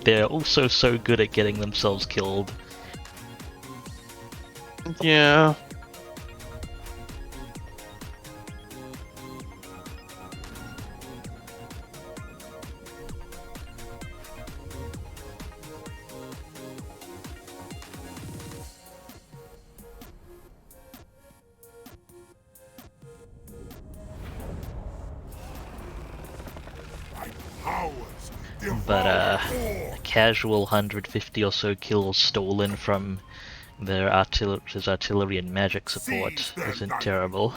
They're also so good at getting themselves killed. Yeah. But a casual 150 or so kills stolen from their artillery and magic support isn't terrible.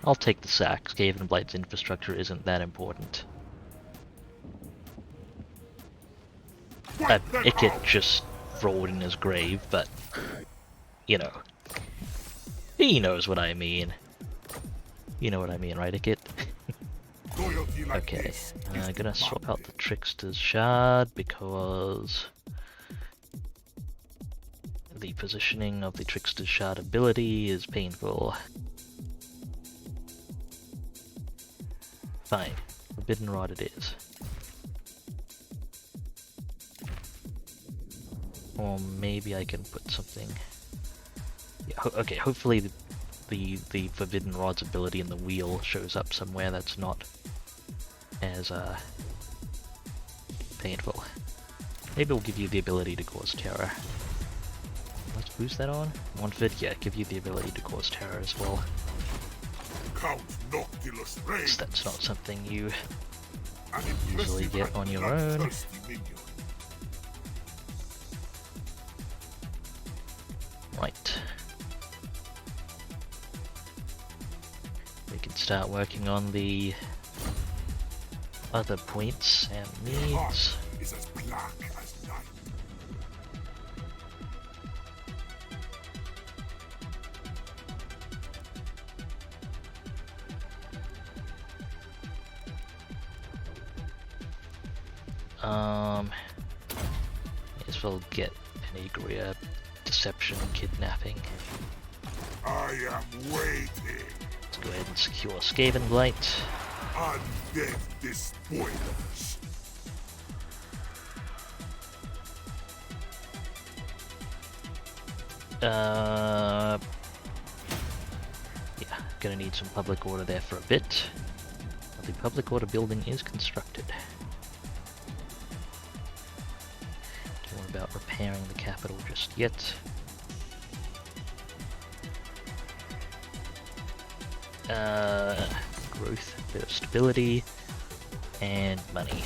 I'll take the sack. Skavenblight's infrastructure isn't that important. Ikit just rolled in his grave, but you know, he knows what I mean. You know what I mean, right, Ikit? Okay, I'm gonna swap out the Trickster's Shard because the positioning of the Trickster's Shard ability is painful. Fine, Forbidden Rod it is. Or maybe I can put something... Yeah, okay, hopefully the Forbidden Rod's ability in the wheel shows up somewhere that's not as painful. Maybe it'll give you the ability to cause terror. Let's boost that on. Wanted, yeah, give you the ability to cause terror as well. Count Noctilus reign. That's not something you An usually impressive get and on your own. bloodthirsty minion. Right. We can start working on the other points and Your heart needs. is as black as May as well get Penegria, deception, kidnapping. I am waiting. Let's go ahead and secure Skaven Blight. Undead despoilers. Yeah, gonna need some public order there for a bit. The public order building is constructed. Don't worry about repairing the capital just yet. Growth, bit of stability, and money.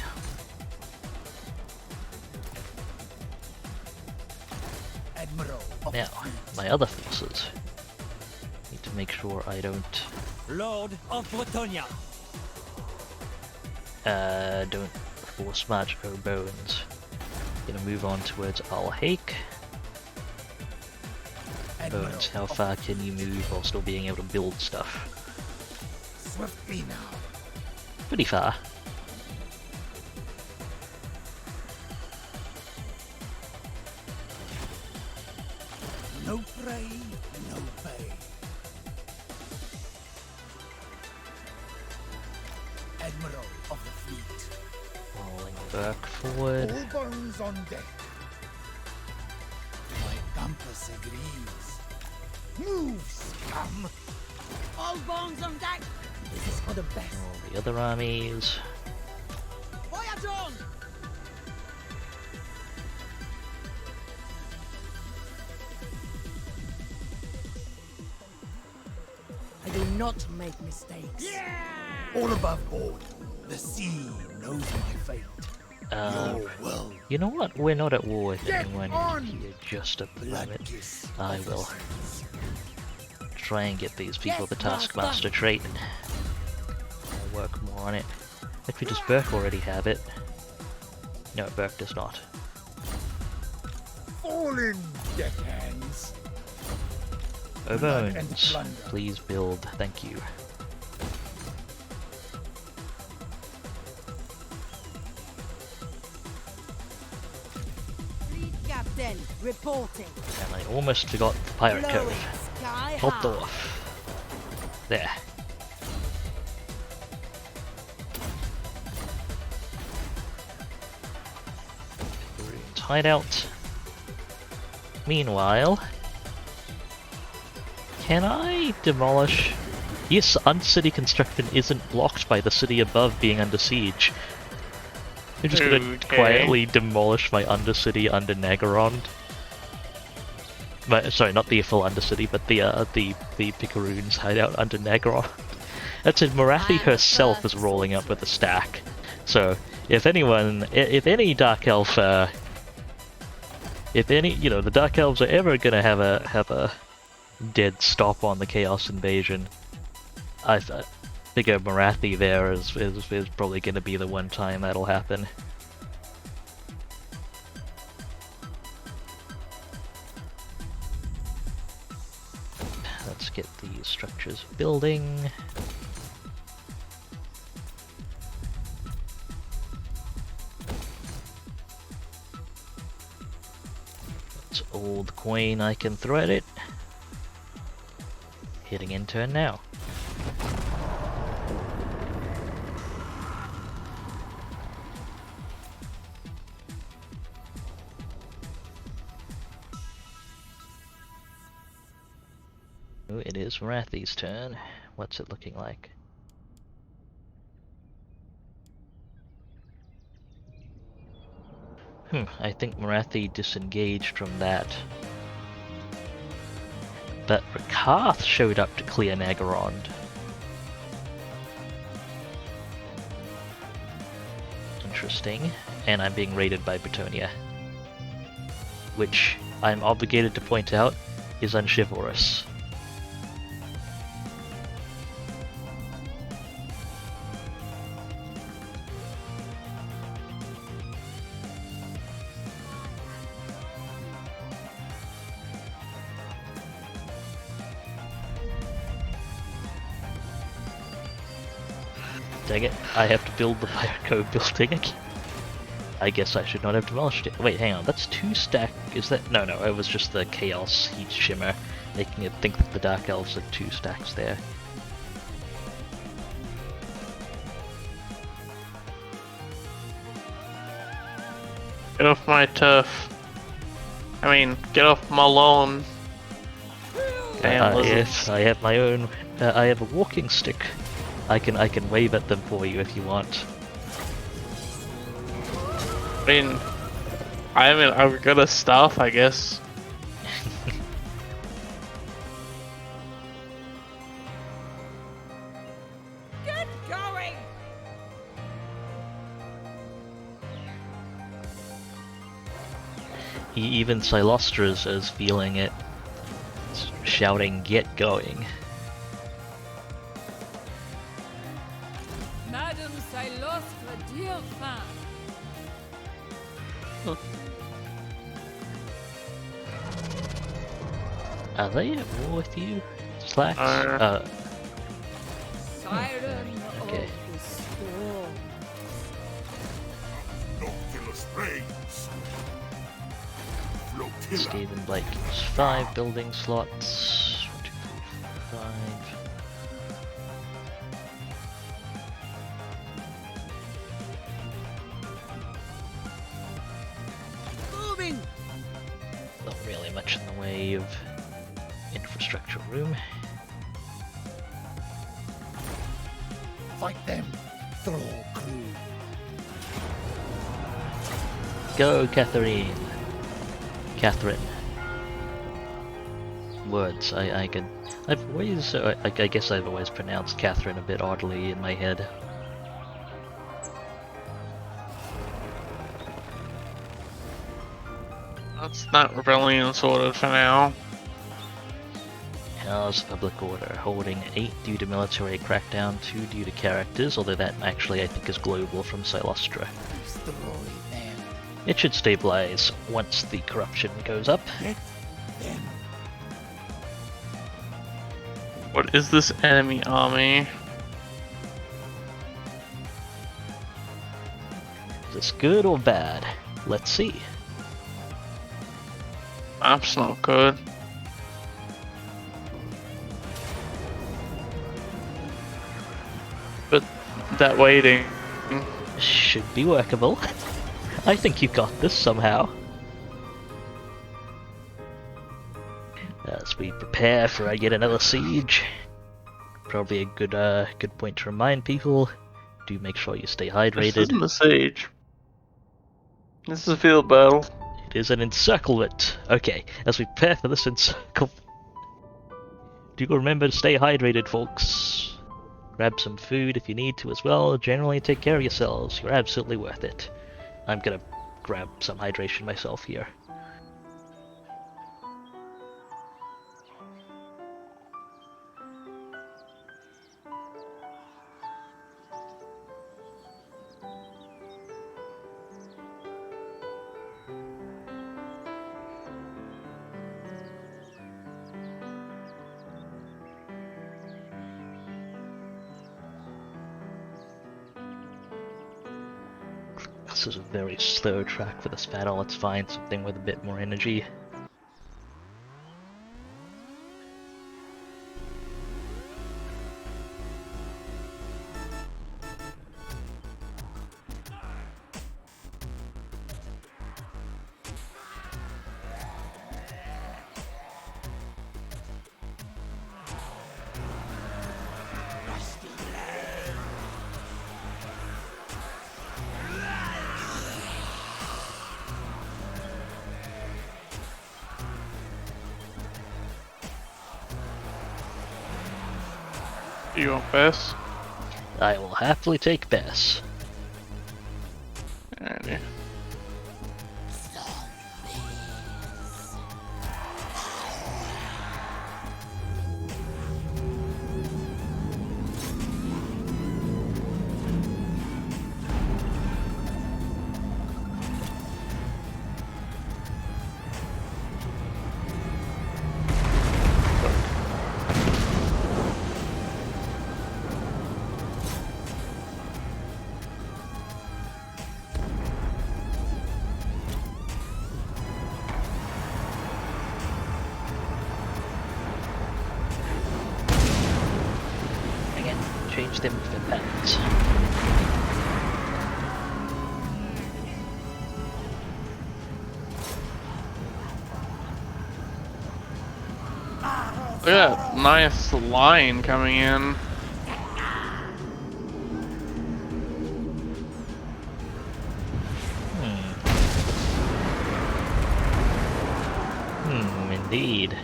Admiral of Now, my other forces. Need to make sure I don't Lord of Bretonia. don't force march Bones. Gonna move on towards Alhake. Bones, how far can you move while still being able to build stuff? Swiftly now. Pretty far. No prey, no pay. Admiral of the fleet. Rolling Burke forward. All bones on deck. My compass agrees. Move, scum! All bones on deck! This is for the best. All the other armies. Voyage on! I do not make mistakes. All above board. The sea knows my fate. Your will. You know what? We're not at war with Get anyone on! here just at the moment. Bloodkiss I of the will saints. try and get these people Yes, the Taskmaster master. trait. I'll work more on it. Actually, does Burke already have it? No, Burke does not. Fall in, deckhands. Oh, Blood and Bones, plunder. please build. Thank you. Fleet captain, reporting. And I almost forgot the Pirate Blowing Code. sky Hot high. off. There. Runes hideout. Meanwhile, can I demolish? Yes, Uncity construction isn't blocked by the city above being under siege. I'm just gonna Okay. quietly demolish my undercity under Nagarond. Sorry, not the full undercity, but the Picaroons hideout under Nagaron. That's it. Marathi I'm the herself is first rolling up with a stack. So if anyone, if any Dark Elf, if any, you know, the Dark Elves are ever gonna have a dead stop on the Chaos Invasion, I figure Marathi there is probably gonna be the one time that'll happen. Let's get these structures building. It's old coin, I can thread it. Hitting in turn now. Oh, it is Marathi's turn. What's it looking like? I think Marathi disengaged from that. But Rakarth showed up to clear Nagarond. Interesting. And I'm being raided by Bretonia. Which, I'm obligated to point out, is unchivalrous. Dang it, I have to build the Pirate Code building again. I guess I should not have demolished it. Wait, hang on, that's 2 stack. Is that? No, it was just the Chaos Heat Shimmer, making it think that the Dark Elves had 2 stacks there. Get off my turf. I mean, get off my lawn. Damn lizards. Yes, I have my own. I have a walking stick. I can wave at them for you if you want. I've got a staff, I guess. Get going! Even Cylostra is feeling it, shouting, "Get going!" Madame Cylostra, dear fan. Are they at war with you, Slacks? Siren Okay. of the storm. Noctilus reigns. Flotilla. Stephen Blake keeps 5 building slots. 1, 2, 3, 4, 5. Moving! Not really much in the way of infrastructure room. Fight them, Thrall crew. Go, Catherine! Catherine. Words. I've always. I guess I've always pronounced Catherine a bit oddly in my head. That's not rebellion sorted for now. How's public order? Holding 8 due to military crackdown, 2 due to characters, although that actually I think is global from Cylostra. Destroy them. It should stabilize once the corruption goes up. Get them. What is this enemy army? Is this good or bad? Let's see. Map's not good. But that waiting. Should be workable. I think you got this somehow. As we prepare for yet another siege, probably a good point to remind people: do make sure you stay This hydrated. isn't a siege. This is a field battle. It is an encirclement. Okay, as we prepare for this encirclement, do remember to stay hydrated, folks. Grab some food if you need to as well. Generally, take care of yourselves. You're absolutely worth it. I'm gonna grab some hydration myself here. This is a very slow track for this battle. Let's find something with a bit more energy. You want Bess? I will happily take Bess. Alrighty. change them for that. Look at that nice line coming in. Indeed.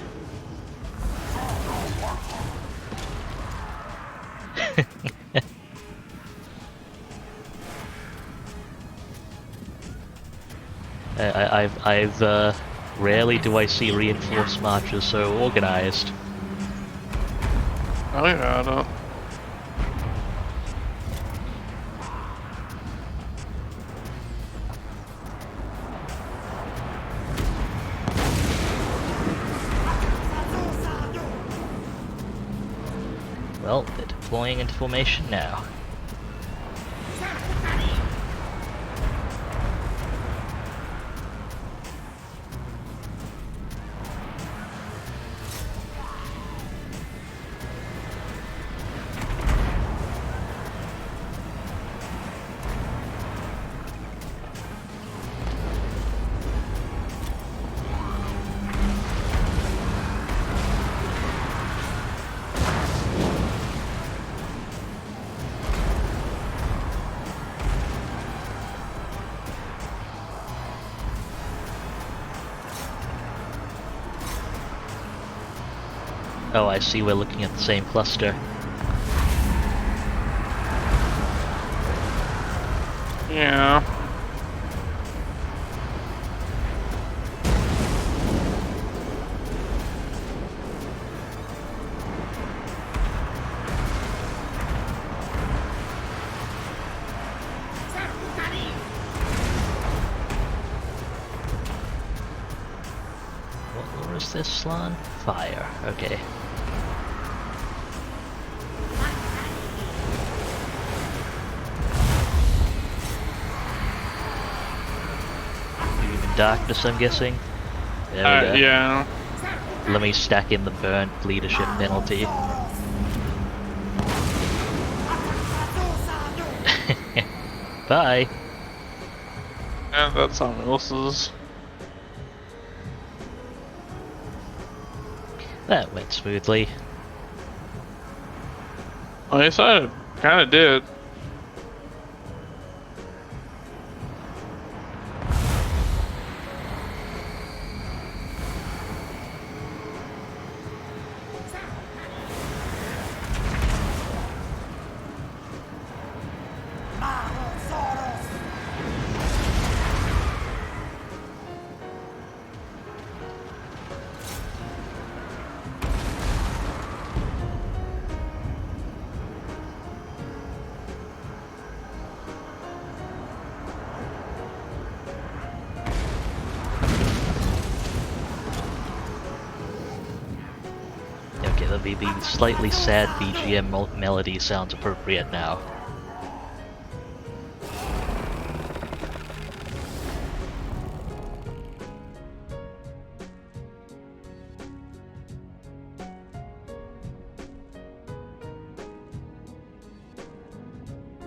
Rarely do I see reinforced marches so organized. Oh yeah, I don't. Well, they're deploying into formation now. Oh, I see, we're looking at the same cluster. Yeah. What lure is this, Slan? Fire, okay. Darkness, I'm guessing. There we go. Yeah. Let me stack in the burnt leadership penalty. Bye. Yeah, that's someone else's. That went smoothly. I guess I kind of did. Okay, the slightly sad BGM melody sounds appropriate now.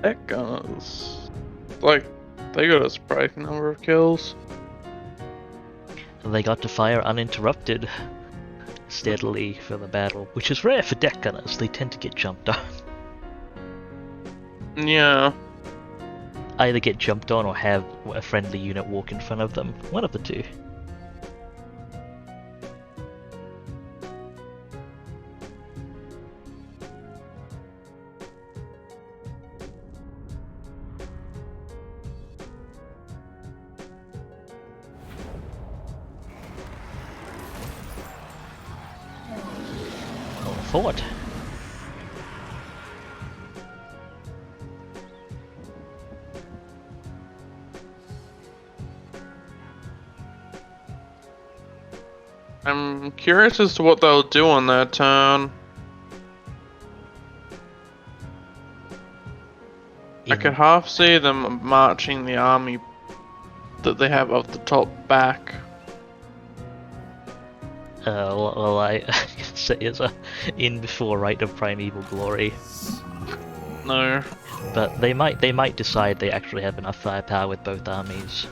That guns. Like, they got a surprising number of kills. And they got to fire uninterrupted steadily for the battle, which is rare for deck gunners. They tend to get jumped on. Yeah. Either get jumped on or have a friendly unit walk in front of them. One of the two. Fort. I'm curious as to what they'll do on that turn. I could half see them marching the army that they have of the top back. Well, I say it's a in before Rite of Primeval Glory. No. But they might decide they actually have enough firepower with both armies.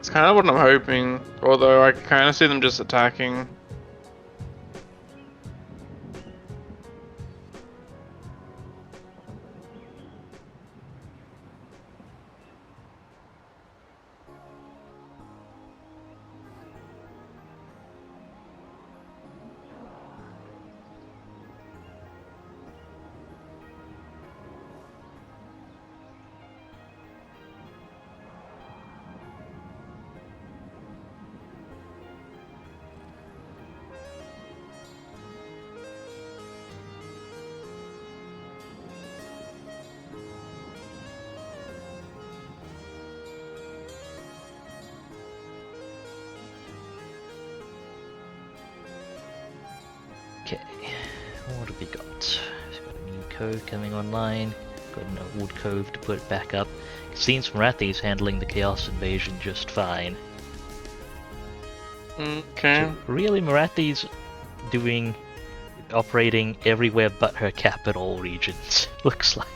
It's kind of what I'm hoping, although I can kind of see them just attacking. Okay, what have we got? We've got a new cove coming online. Got an old cove to put it back up. It seems Marathi's handling the Chaos Invasion just fine. Okay. So really, Marathi's operating everywhere but her capital regions, looks like.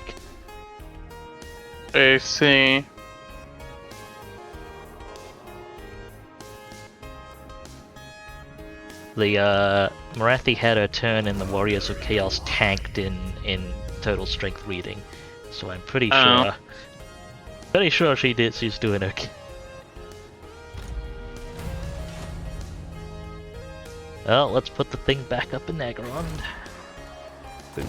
I see. The Marathi had her turn and the Warriors of Chaos tanked in total strength reading, so I'm pretty sure she's doing okay. Well, let's put the thing back up in Nagarond. Boop.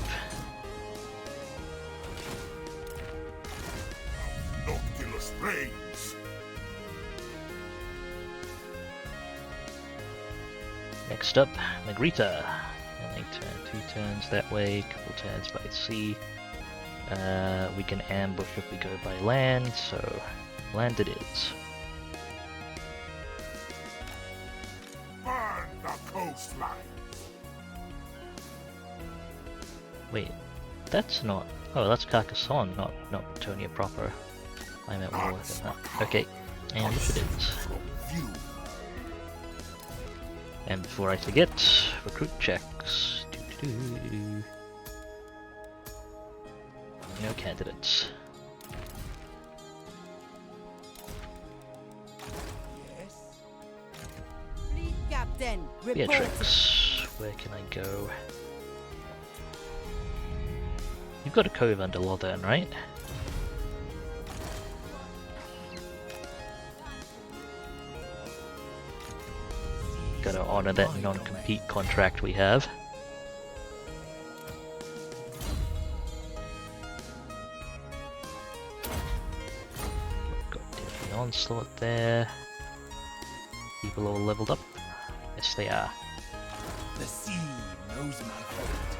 Noctilus reigns. Next up, Negrita. And they turn 2 turns that way, couple turns by sea. We can ambush if we go by land, so land it is. Burn the coastlines. Wait, that's not... Oh, that's Carcassonne, not Bretonia proper. I meant more than that. Okay, ambush it is. From view. And before I forget, recruit checks. Doo-doo-doo-doo. No candidates. Yes. Fleet captain, report. Beatrix, where can I go? You've got a cove under Lothern, right? Gotta honor that non-compete contract we have. Got the onslaught there. People all leveled up. Yes, they are. The sea knows my fate.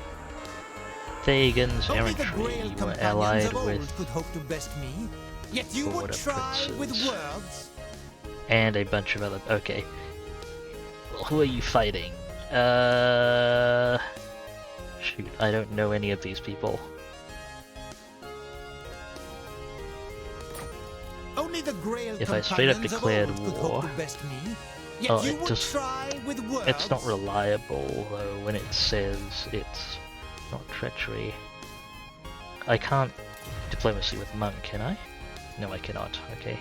Thagans, Only the errantry, Grail you were companions allied of old with, could hope to best me. Yet you would Border try with princes. words. and a bunch of other. Okay. Well, who are you fighting? Shoot, I don't know any of these people. Only the Grail If I straight up companions of declared old could hope war- to best me. Yet Oh, you it would just- try with words. It's not reliable though when it says it's not treachery. I can't diplomacy with monk, can I? No, I cannot. Okay.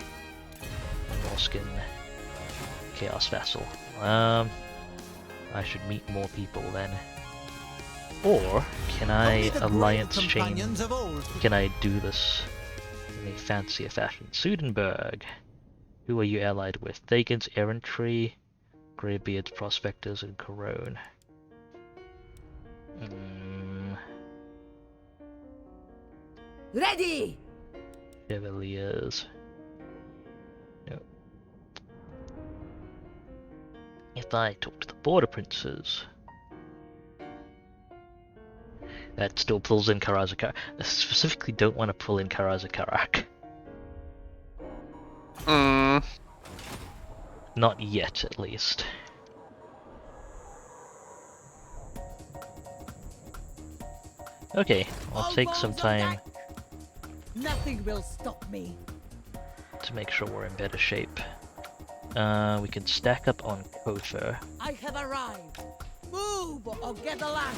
Morskin, chaos vassal. I should meet more people then. Or can I Only the Grail alliance chain? companions of old could- Can I do this in a fancier fashion? Sudenburg. Who are you allied with? Thagans, Errantry, Greybeards, Prospectors, and Corone. Ready! Chevaliers. No. If I talk to the border princes. That still pulls in Karazakar. I specifically don't want to pull in Karazakarak. Not yet, at least. Okay, I'll take some time Nothing will stop me. to make sure we're in better shape. We can stack up on Kotha. I have arrived. Move or get a lash.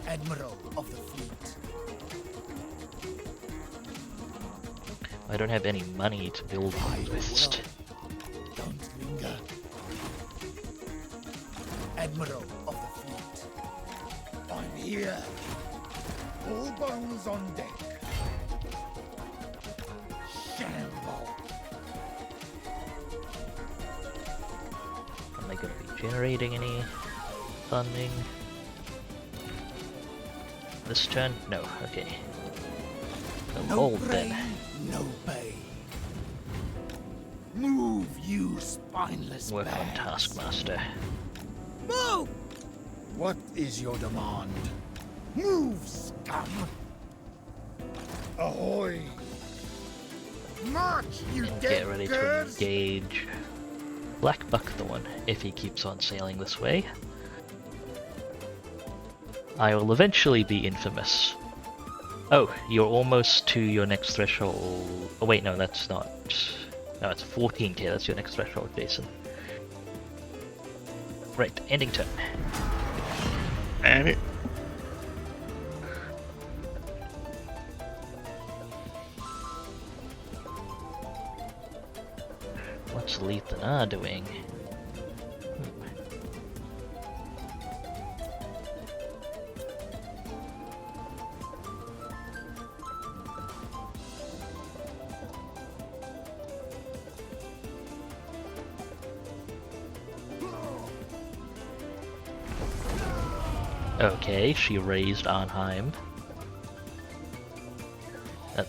Admiral of the fleet. I don't have any money to build one with. Don't linger. Admiral of the fleet. I'm here. All bones on deck. Shamble. Am I going to be generating any funding this turn? No, okay. So No hold prey, then. no pay. Move, you spineless Work on bags. Taskmaster. Move! What is your demand? Move, scum! Ahoy! March, you And dead get ready to girls! engage Black Buckthorn if he keeps on sailing this way. I will eventually be infamous. Oh, you're almost to your next threshold. Oh wait, no, that's not. No, it's 14k, that's your next threshold, Jason. Right, ending turn. And it, What's Lethanar doing? Okay, she raised Arnheim.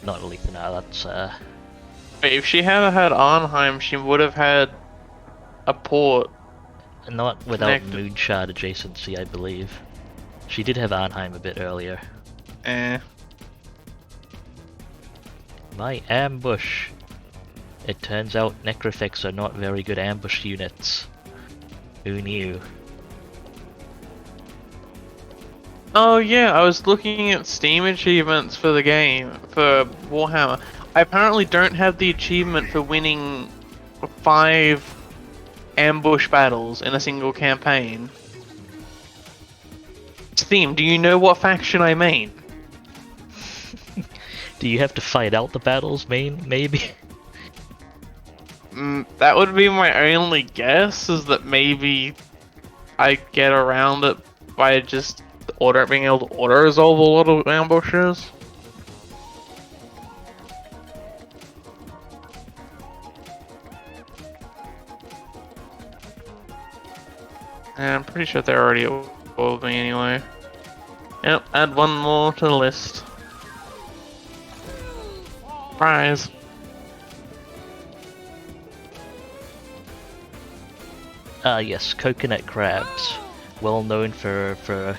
Not Lethanar, that's wait, if she had had Arnheim, she would have had a port. not without Connected. Moonshard adjacency, I believe. She did have Arnheim a bit earlier. My ambush! It turns out Necrofex are not very good ambush units. Who knew? Oh yeah, I was looking at Steam achievements for the game, for Warhammer. I apparently don't have the achievement for winning 5 ambush battles in a single campaign. Steam, do you know what faction I mean? Do you have to fight out the battles, maybe? That would be my only guess, is that maybe I get around it by just being able to auto-resolve a lot of ambushes. And I'm pretty sure they're already above me anyway. Yep, add one more to the list. Prize. Yes, coconut crabs. Well known for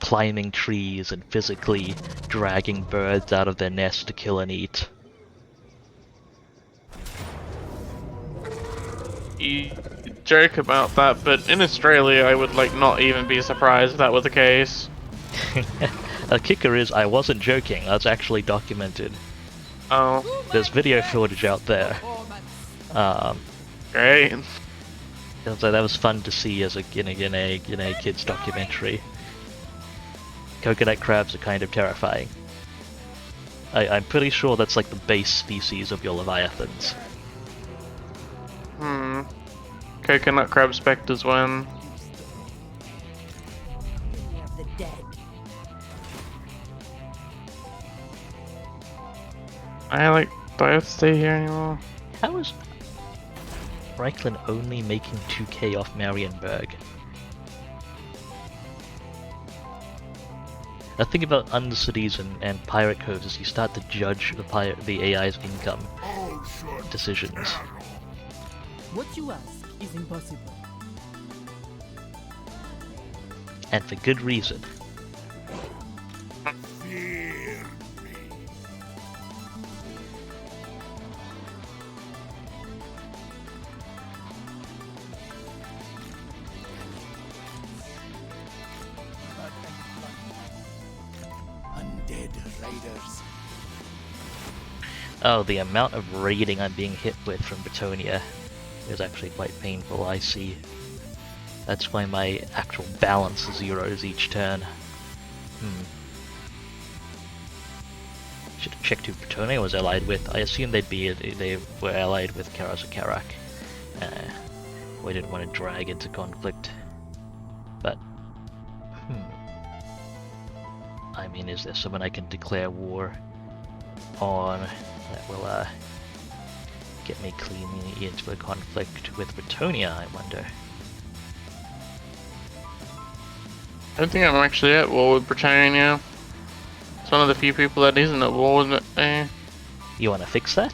climbing trees and physically dragging birds out of their nest to kill and eat. You joke about that, but in Australia I would not even be surprised if that was the case. A kicker is, I wasn't joking, that's actually documented. Oh, There's video footage out there. great. So that was fun to see as a kids documentary. Coconut crabs are kind of terrifying. I'm pretty sure that's like the base species of your leviathans. Coconut crab specters win. Of the dead. Do I have to stay here anymore? How is Reichland only making 2k off Marienburg? The thing about Undercities and Pirate Coves is you start to judge the AI's income All should decisions. What you ask is impossible. And for good reason. fear me. Undead raiders. Oh, the amount of raiding I'm being hit with from Bretonia is actually quite painful, I see. That's why my actual balance zeroes each turn. Should have checked who Bretonia was allied with. I assume they were allied with Karas or Karak. We didn't want to drag into conflict. But, I mean, is there someone I can declare war on that will get me cleanly into a conflict with Bretonia, I wonder? I don't think I'm actually at war with Britannia. It's one of the few people that isn't at war with it. You want to fix that?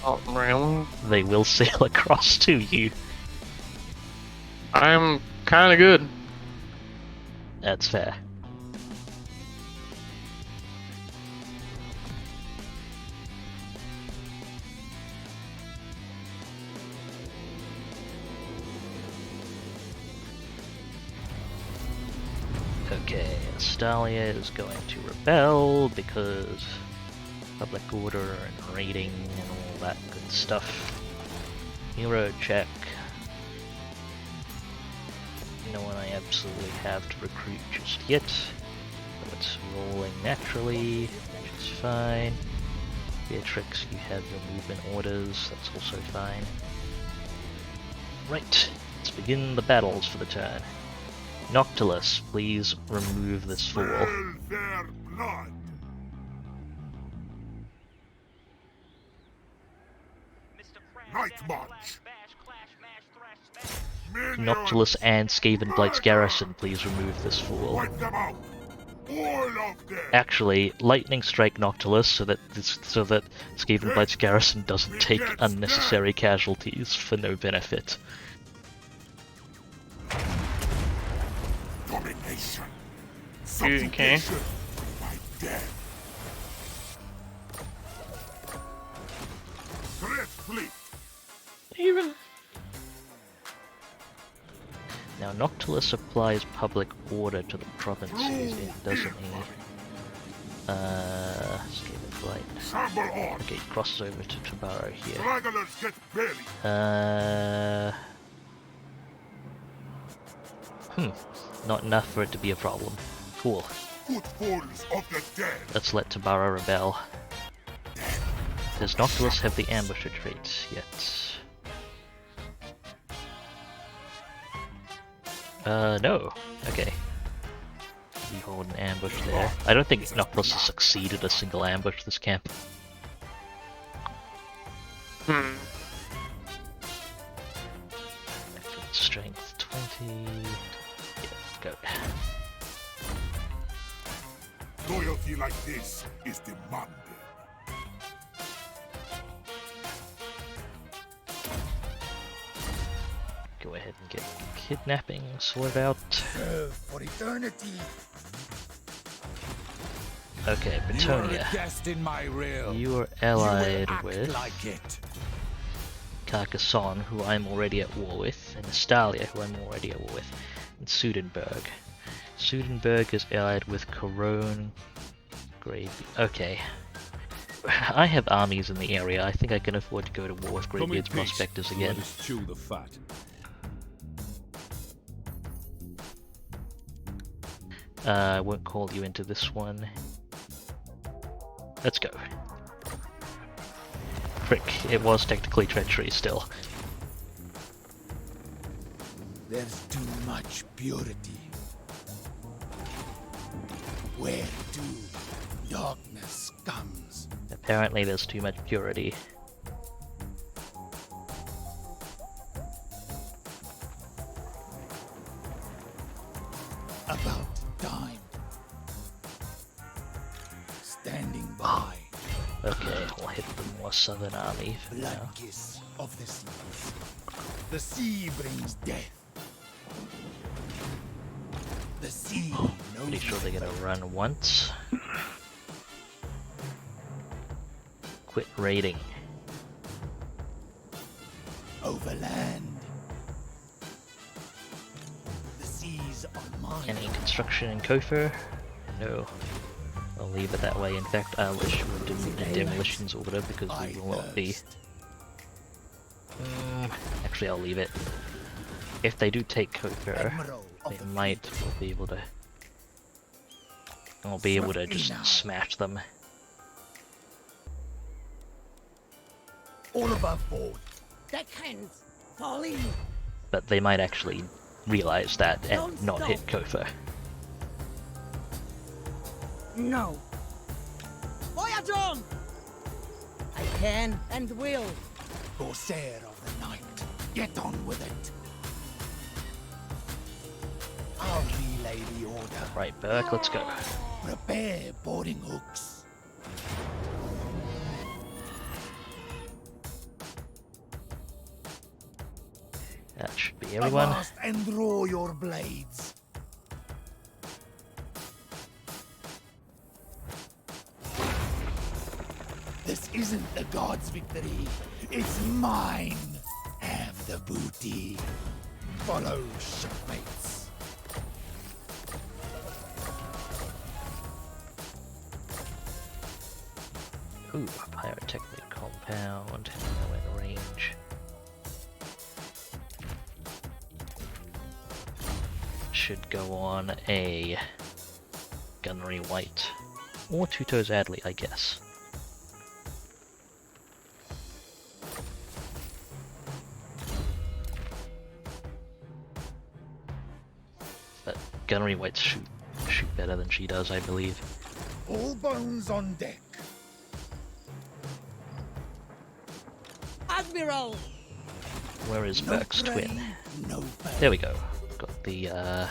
Oh, really? They will sail across to you. I'm kinda good. That's fair. Okay, Astalia is going to rebel because public order and raiding and all that good stuff. Hero check. No one I absolutely have to recruit just yet. So it's rolling naturally, which is fine. Beatrix, you have your movement orders, that's also fine. Right, let's begin the battles for the turn. Noctilus, please remove this fool. Smell their blood. Night march. Noctilus and Skavenblight's garrison, please remove this fool. Wipe them out. All of them. Actually, lightning strike Noctilus so that Skavenblight's garrison doesn't take unnecessary casualties for no benefit. Domination. Okay. Subjugation by death. Threat fleet. Even. Now Noctilus applies public order to the provinces, doesn't he? Skavenblight. Shamble on. Okay, he crosses over to Tabaro here. Stragglers get belly. Not enough for it to be a problem. Cool. Footfalls of the dead. Let's let Tabaro rebel. Does Noctilus have the ambusher trait yet? No. Okay. We hold an ambush there. I don't think Noctilus has succeeded a single ambush this camp. Strength 20. Yeah, go. Loyalty like this is demanded. Go ahead and get kidnapping sorted out. Serve for eternity. Okay, You are a Bretonia. guest in my realm. You are You will allied act with like it. Carcassonne, who I'm already at war with, and Astalia, who I'm already at war with, and Sudenburg. Sudenburg is allied with Corone, Grave. Okay. I have armies in the area. I think I can afford to go to war with Greybeard's Prospectors again. Let us chew the fat. I won't call you into this one. Let's go. Frick, it was technically treachery still. There's too much purity. Where do darkness comes? Apparently there's too much purity. About time. Standing by. Okay, we'll hit the more southern army for Blood now. kiss of the seas. The sea brings death. The sea knows Pretty sure they're gonna run once. Quit raiding. overland. The seas are mine. Any construction in Kofur? No. I'll leave it that way. In fact, I'll issue a demolitions order because we will not be. Actually, I'll leave it. if they do take Koper, Admiral of they the might fleet. be able to. I'll be able to Swiftly just now. smash them. All above board. Deckhands, fall in. But they might actually realize that and Don't not hit stop. Kofa. No. Voyage on! I can and will. Corsair of the night, get on with it. I'll relay the order. Right, Burke, let's go. Prepare boarding hooks. That should be everyone. Avast and draw your blades. This isn't the god's victory. It's mine. Have the booty. Follow, shipmates. Ooh, pyrotechnic compound. Now in range. Should go on a gunnery white. Or Two Toes Adley, I guess. But gunnery whites shoot better than she does, I believe. All bones on deck. Admiral! Where is No Burke's prey, twin? no foe. There we go. Got the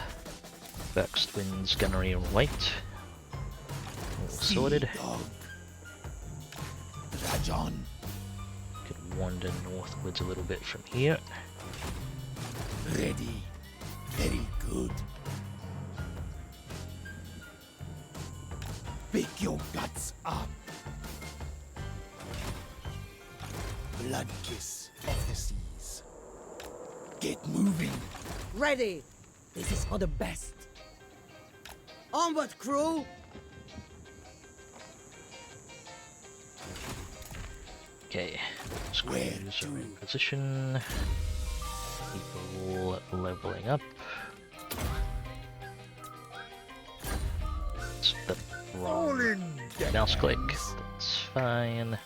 Burke's twin's gunnery white. All sorted. Sea dog. Rajon. Could wander northwards a little bit from here. Ready. Very good. Pick your guts up. Blood kiss of the seas. Get moving. Ready. This is for the best. Onward, crew. Okay, Where screws to? are in position. People leveling up. It's the All wrong in. mouse click. deckhands. That's fine.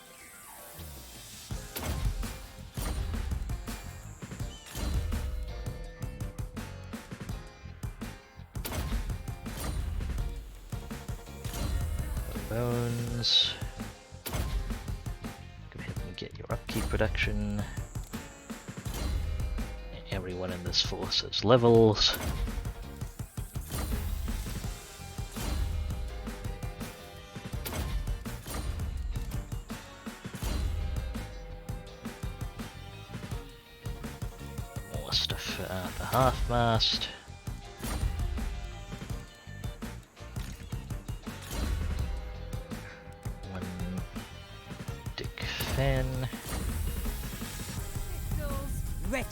Bones. Go ahead and get your upkeep production. Everyone in this force has levels. More stuff at the half mast. One Dick Fan. Ready.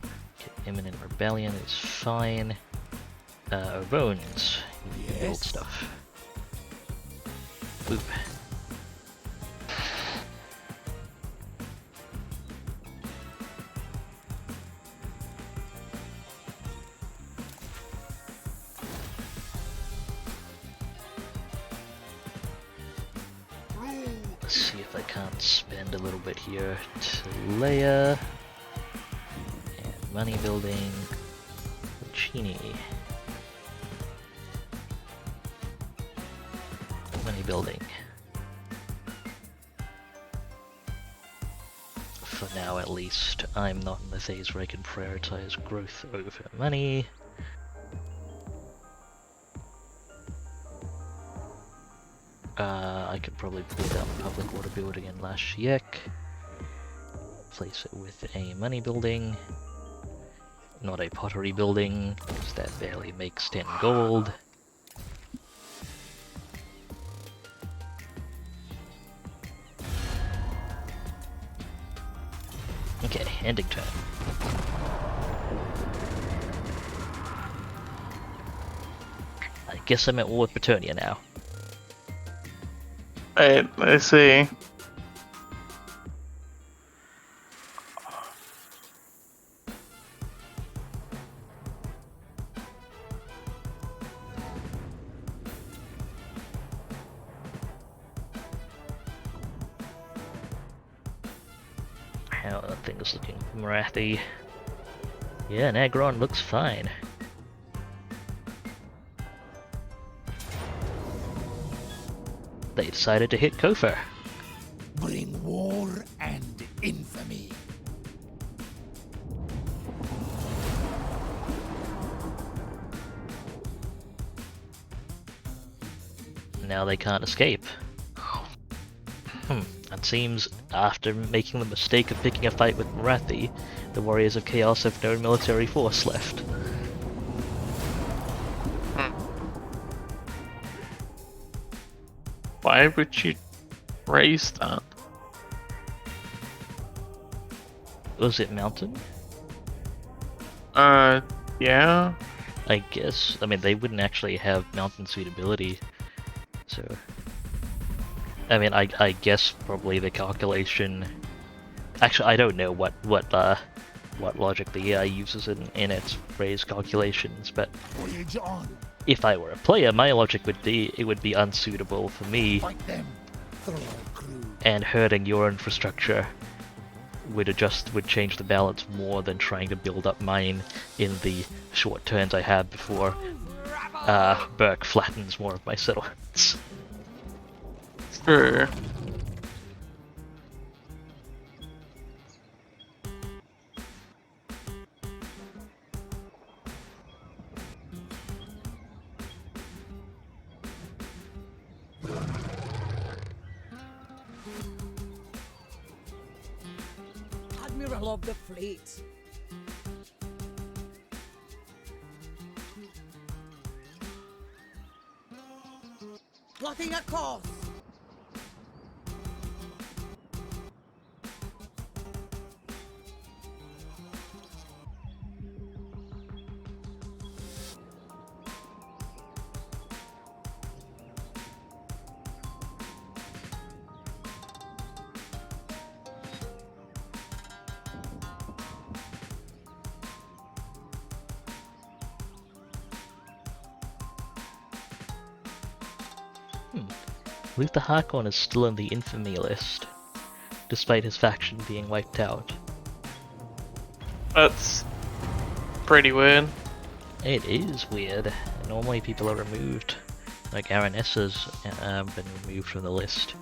Okay, imminent rebellion is fine. Bones. You can build Yes. stuff. Boop. Let's see if I can't spend a little bit here to Leia. And money building. Chini. Money building. For now at least, I'm not in the phase where I can prioritize growth over money. I could probably pull down the public water building in Lashiek. Place it with a money building. Not a pottery building, because that barely makes 10 gold. Okay, ending turn. I guess I'm at war with Petunia now. Wait, let's see. how are things looking for Marathi? Yeah, Nagron looks fine. They decided to hit Kofa. Bring war and infamy. Now they can't escape. It seems after making the mistake of picking a fight with Marathi, the Warriors of Chaos have no military force left. Why would you raise that? Was it Mountain? Yeah. I guess. I mean, they wouldn't actually have Mountain suitability, so... I mean, I guess probably the calculation... Actually, I don't know what logic the AI uses in its raise calculations, but Voyage on. if I were a player, my logic would be it would be unsuitable for me, Fight them. Throw crew. and hurting your infrastructure would change the balance more than trying to build up mine in the short turns I have before Burke flattens more of my settlements. Sure. Admiral of the fleet. Plotting a course. I believe the Harkon is still on the infamy list, despite his faction being wiped out. That's pretty weird. It is weird. Normally people are removed. Like Aranessa's been removed from the list.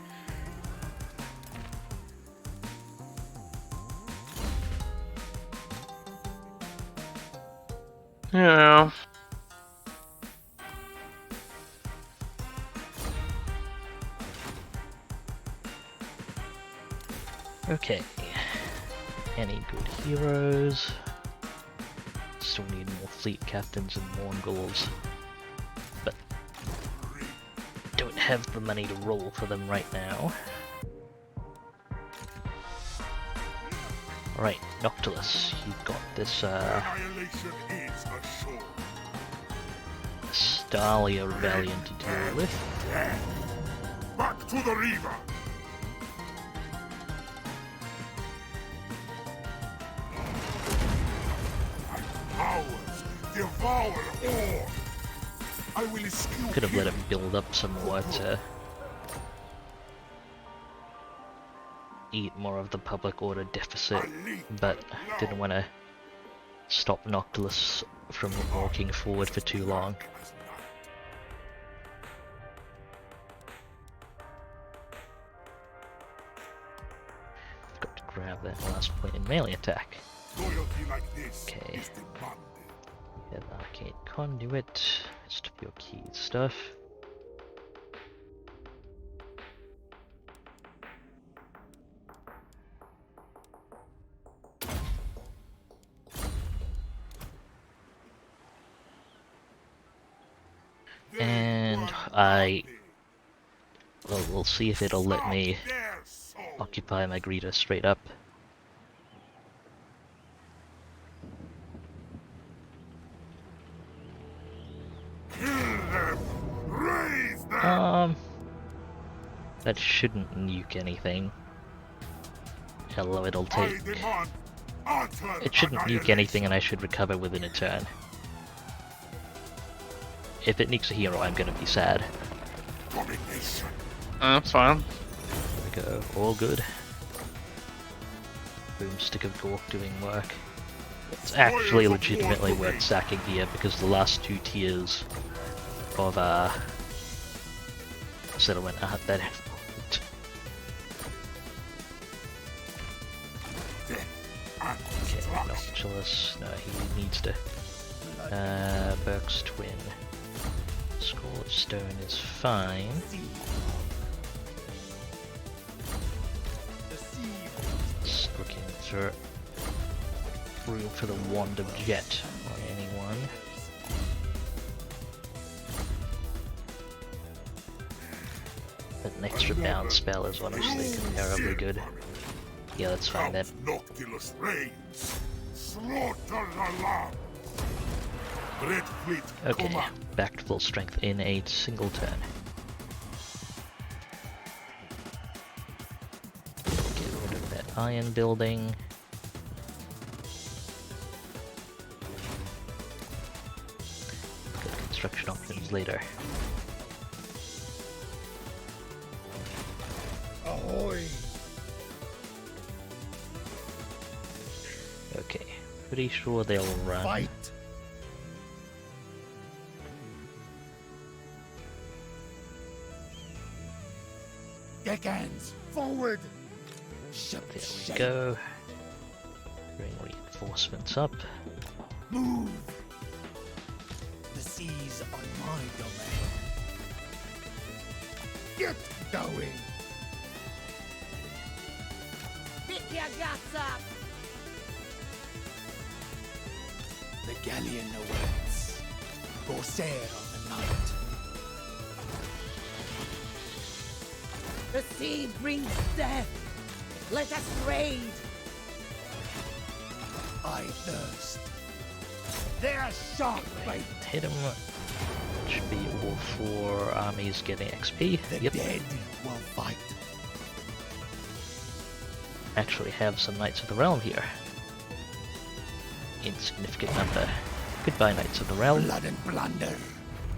Yeah. Okay. Any good heroes? Still need more fleet captains and Mongols. But don't have the money to roll for them right now. Alright, Noctilus, you've got this Annihilation is assured. Stalia rebellion to deal with. Back to the river. Powers devour all. I will eschew. Could have let him build up some more to eat more of the public order deficit, but didn't want to stop Noctilus from walking forward for too long. Got to grab that last point in melee attack. Loyalty like this Okay. is demanded. Get Arcade Conduit, rest of your key stuff. And we'll see if it'll let me occupy my greeter straight up. That shouldn't nuke anything. Although it'll take... It shouldn't nuke anything and I should recover within a turn. If it nukes a hero, I'm gonna be sad. That's fine. There we go, all good. broomstick of Gork doing work. It's actually legitimately worth sacking here because the last 2 tiers of settlement aren't that important. Okay, Noctilus, no, he needs to. Burke's twin. Scroll of Stone is fine. Just looking for room for the Wand of Jet on anyone. But an extra bounce spell is honestly comparably good. Yeah, that's fine then. Noctilus reigns. Slaughter the lamb. Red fleet, Okay, come up. back to full strength in a single turn. Get rid of that iron building. Good construction options later. Ahoy! Okay, pretty sure they'll run. Fight! Deckhands, forward! Ship There we shape. go. Bring reinforcements up. Move! The seas are my domain. Get going! Pick your guts up! The galleon awaits. Corsair of the night. The sea brings death! Let us raid! I thirst. They're shark bait. Hit him. Should be all 4 armies getting XP. The Yep. dead will fight. Actually have some Knights of the Realm here. In significant number. Goodbye, Knights of the Realm. Blood and plunder.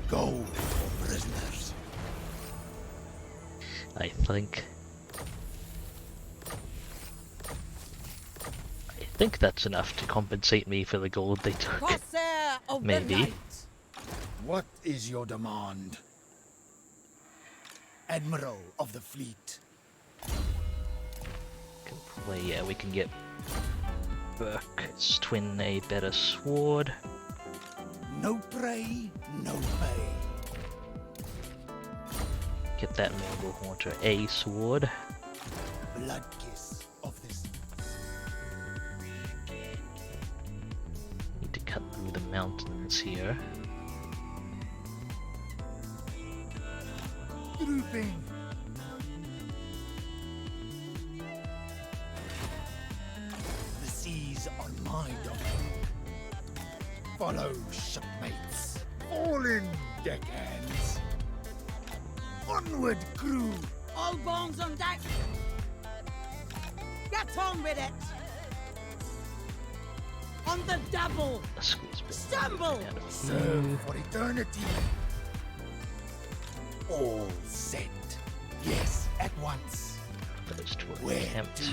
Go for prisoners. I think that's enough to compensate me for the gold they took. Corsair of Maybe. the night! What is your demand? Admiral of the fleet. Yeah, we can get Burke's twin a better sword. No prey, no pay. Get that Morgul Haunter a sword. Blood kiss of this. Need to cut through the mountains here. Drooping. The seas are my domain. Follow, shipmates. Fall in, deckhands. Onward, crew. All bones on deck! Get on with it! On the double! The school's been Stumble! out of Serve view. for eternity. All set. Yes, at once. Those two are Where attempt. to?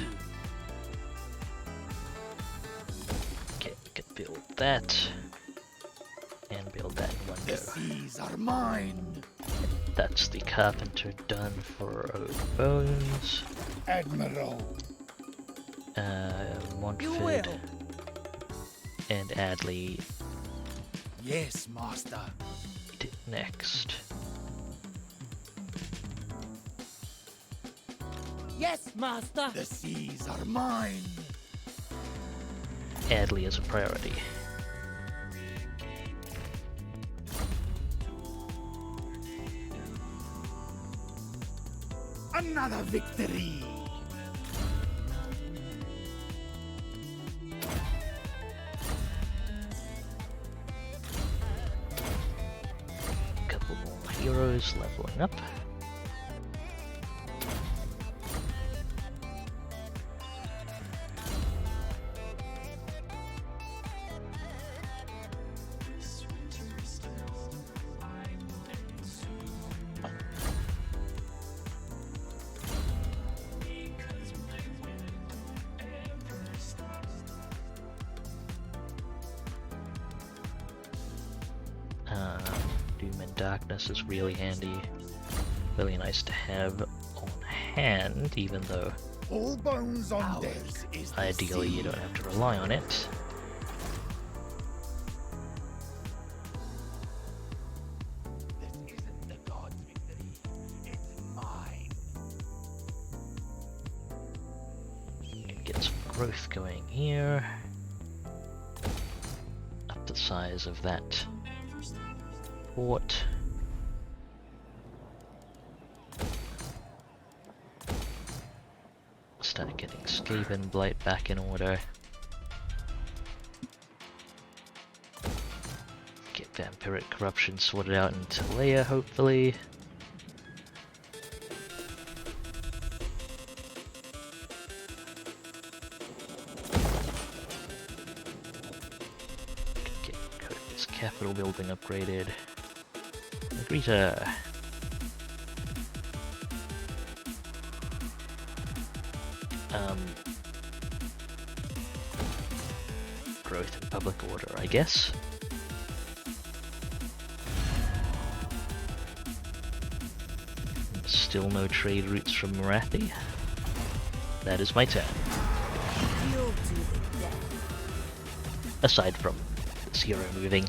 Okay, we can build that. And build that in one The go. seas are mine. That's the carpenter done for Bones. Admiral. You Montford will! and Adley Yes, master. next. Yes, master! The seas are mine. Adley is a priority. Another victory. Couple more heroes leveling up. darkness is really handy. Really nice to have on hand, even though All bones on deck. ideally you don't have to rely on it. This isn't the god's victory. It's mine. Get some growth going here. Up the size of that port. Start getting Skaven Blight back in order. Get Vampiric Corruption sorted out in Talea, hopefully. Get this capital building upgraded. Agree to growth in public order, I guess. Still no trade routes from Marathi. That is my turn. You'll do the death. Aside from this hero moving.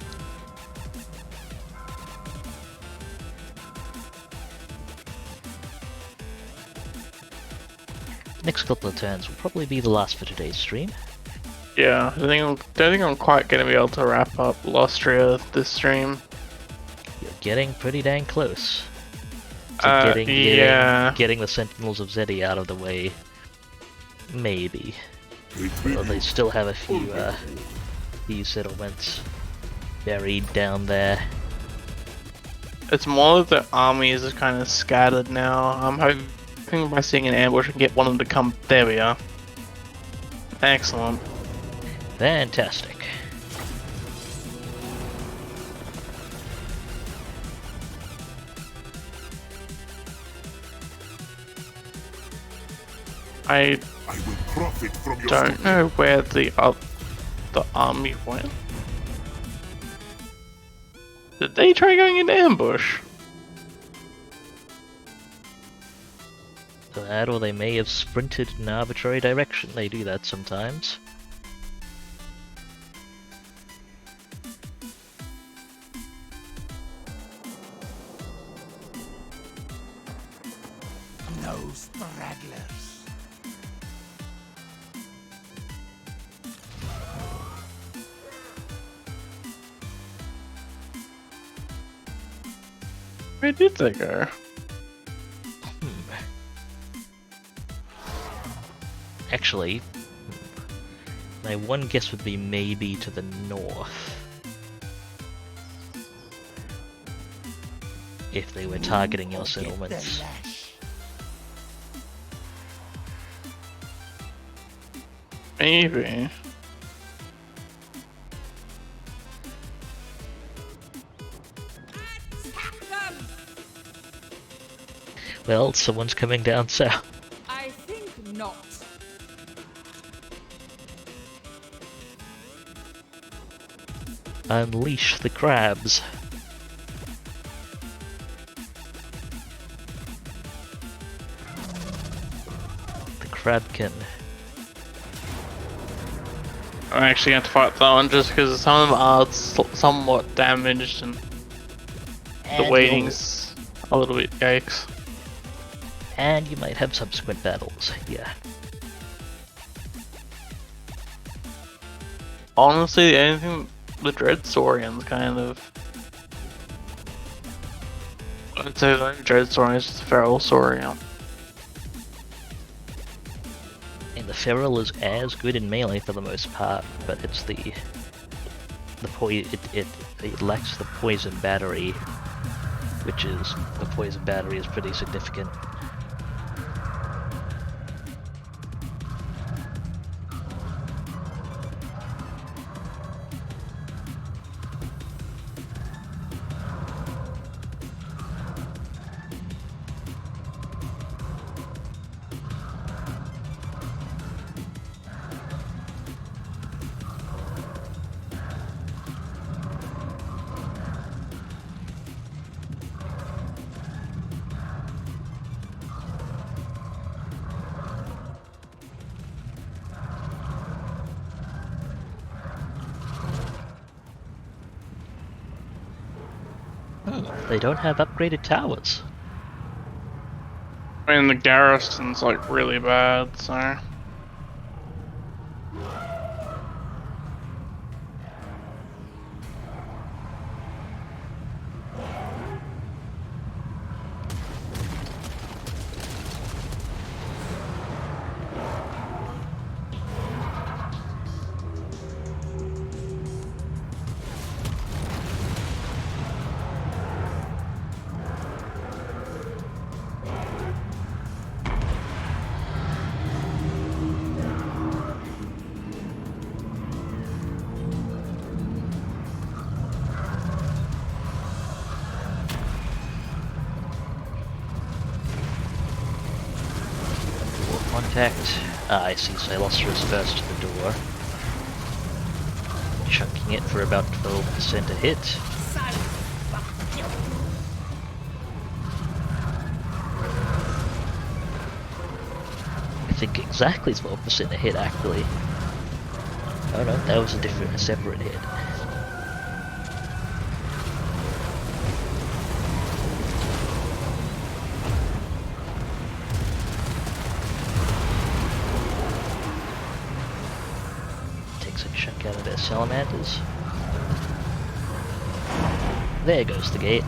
Next couple of turns will probably be the last for today's stream. Yeah, I don't think I'm quite gonna be able to wrap up Cylostra this stream. You're getting pretty dang close to Yeah. getting the Sentinels of Zedi out of the way. Maybe. Well, they still have a few settlements buried down there. It's more that the armies are kind of scattered now. I'm hoping by seeing an ambush and get one of them to come. There we are. Excellent. Fantastic. I I will profit from your don't story. know where the army went. Did they try going into ambush? That, or they may have sprinted in an arbitrary direction. They do that sometimes. No stragglers. Where did they go? Actually, my one guess would be maybe to the north. If they were targeting your Get the settlements. lash. Maybe. Well, someone's coming down south. I think not. Unleash the crabs. The crabkin. I'm actually going to fight that one just because some of them are somewhat damaged and the And waiting's a little bit yikes. And you might have subsequent battles, yeah. Honestly, the only thing, the Dread Saurian's kind of... I'd say the only Dread Saurian is just a Feral Saurian. And the Feral is as good in melee for the most part, but it's it lacks the poison battery, the poison battery is pretty significant. They don't have upgraded towers. I mean, the garrison's like really bad, so. Contact. I see Cylostra is first to the door. Chunking it for about 12% a hit. I think exactly 12% a hit actually. Oh no, that was a separate hit. Out of their salamanders. There goes the gate.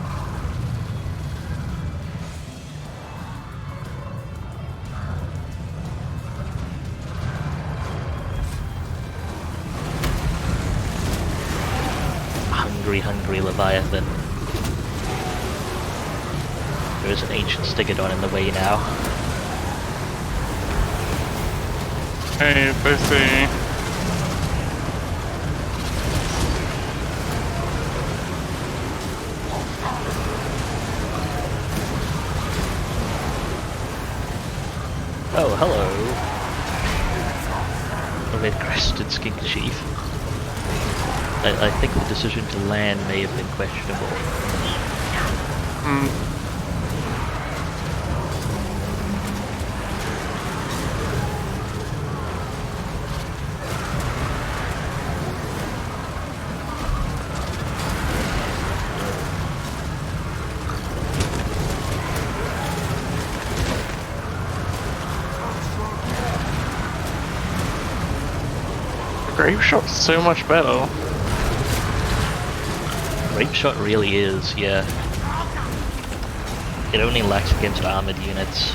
Hungry Leviathan. There is an ancient Stegodon in the way now. Hey, busy. Oh, hello. A red-crested skink chief. I think the decision to land may have been questionable. Grape shot's so much better. Grape shot really is, yeah. It only lacks against armored units.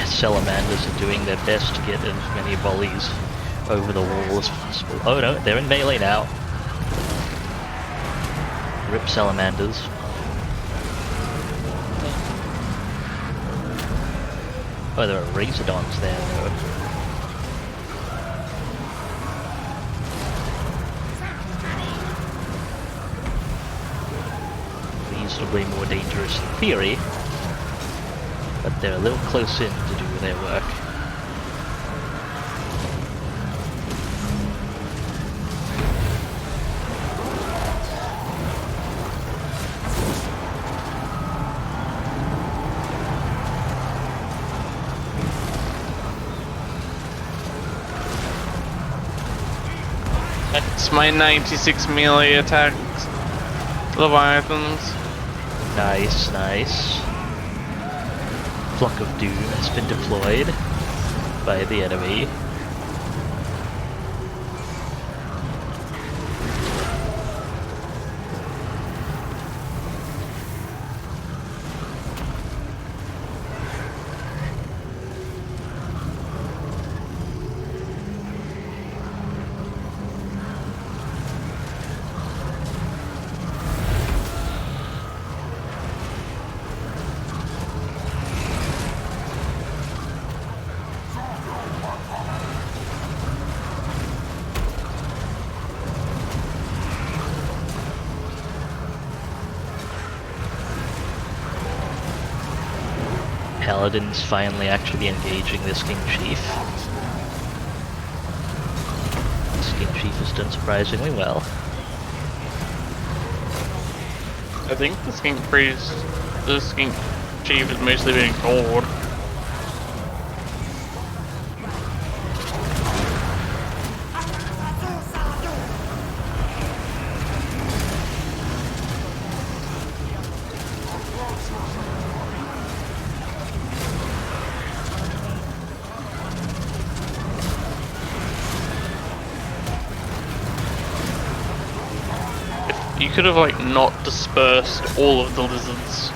Salamanders are doing their best to get as many volleys over the wall as possible. Oh no, they're in melee now. Rip salamanders. Oh, there are razordons there though. Reasonably more dangerous in theory, but they're a little close in to do their work. That's my 96 melee attack. Leviathans. Nice, nice. Flock of Doom has been deployed by the enemy. Paladins finally actually engaging this King Chief. This Skink Chief has done surprisingly well. I think the skink chief is mostly being ignored. You could have like not dispersed all of the lizards.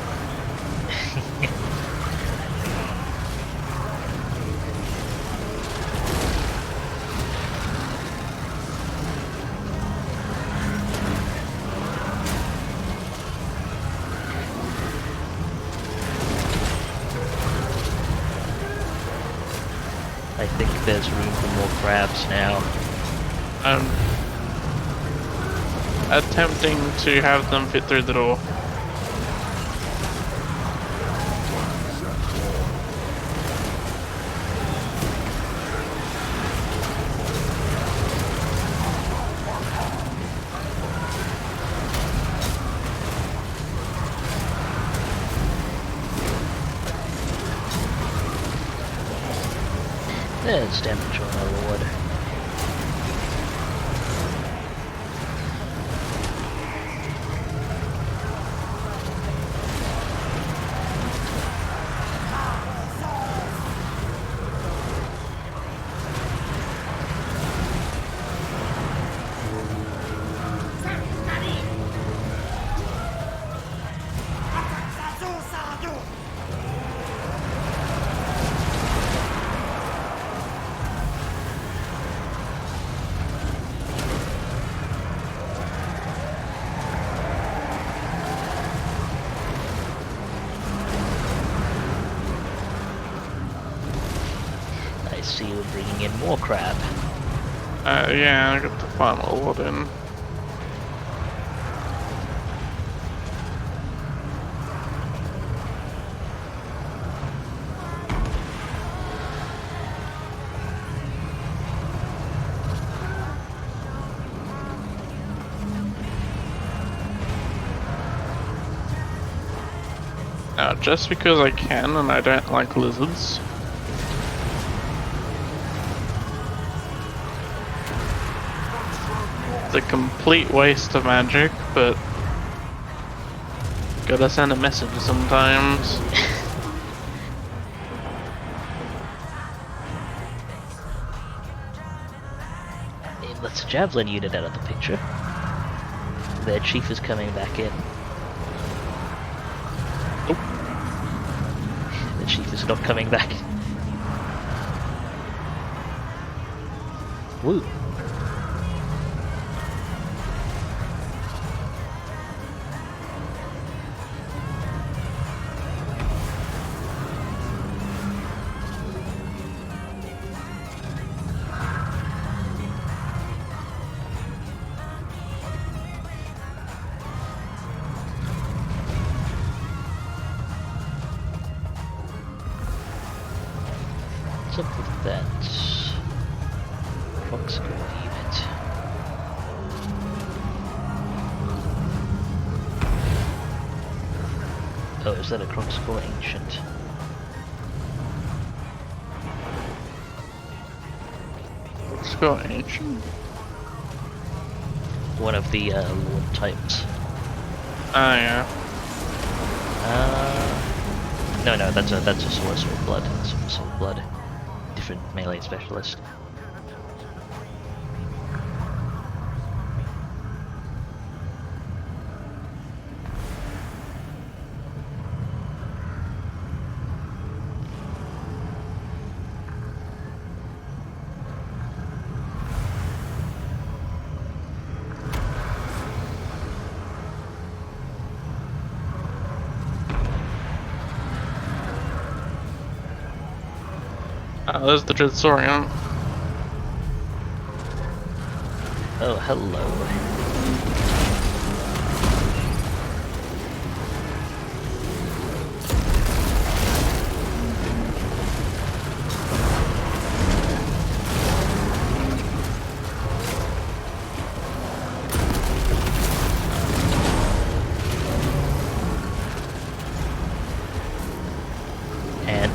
I think there's room for more crabs now. I'm attempting to have them fit through the door. There's damage on our lord. I see you bringing in more crab. Yeah, I got the final lot in. Now, just because I can and I don't like lizards, it's a complete waste of magic, but gotta send a message sometimes. Let's javelin unit out of the picture. Their chief is coming back in. Oh. The chief is not coming back. Woo. What's up with that? Proximal unit. Oh, is that a Croxical Ancient? Let's go ancient. One of the Lord types. Ah, yeah. No, that's a Sorcerer of Blood. Sorcerer of Blood. Different melee specialist. There's the Dreadsorian. Oh, hello.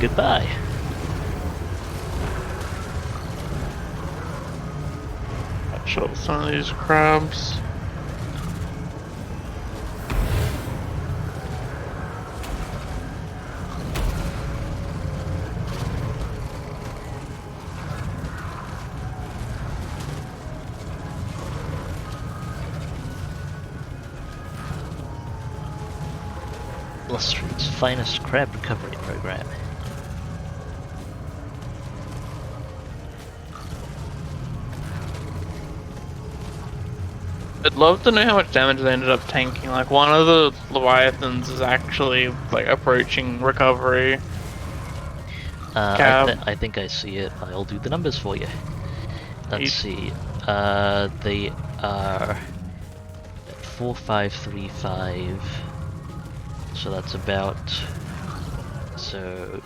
goodbye. Show some of these crabs. Street's finest crab recovery program. I'd love to know how much damage they ended up tanking. Like, one of the Leviathans is actually, like, approaching recovery. I think I see it. I'll do the numbers for you. Let's see. They are 4535. So that's about. So,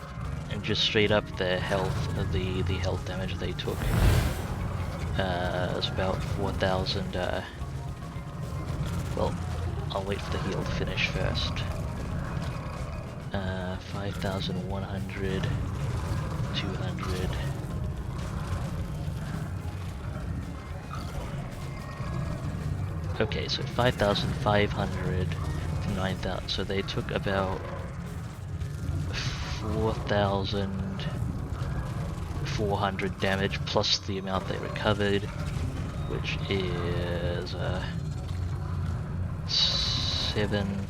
and just straight up their health, the health damage they took is about 4,000. Well, I'll wait for the heal to finish first. 5,100, 200. Okay, so 5,500 to 9,000. So they took about 4,400 damage plus the amount they recovered, which is 7.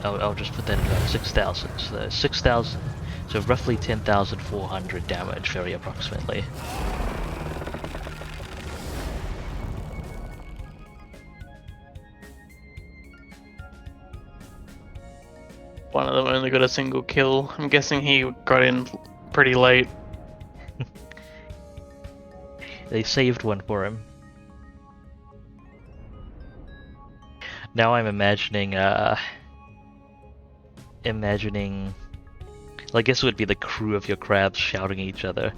I'll just put that at about 6,000. So 6,000. So roughly 10,400 damage, very approximately. One of them only got a single kill. I'm guessing he got in pretty late. They saved one for him. Now I'm imagining, well, I guess it would be the crew of your crabs shouting at each other.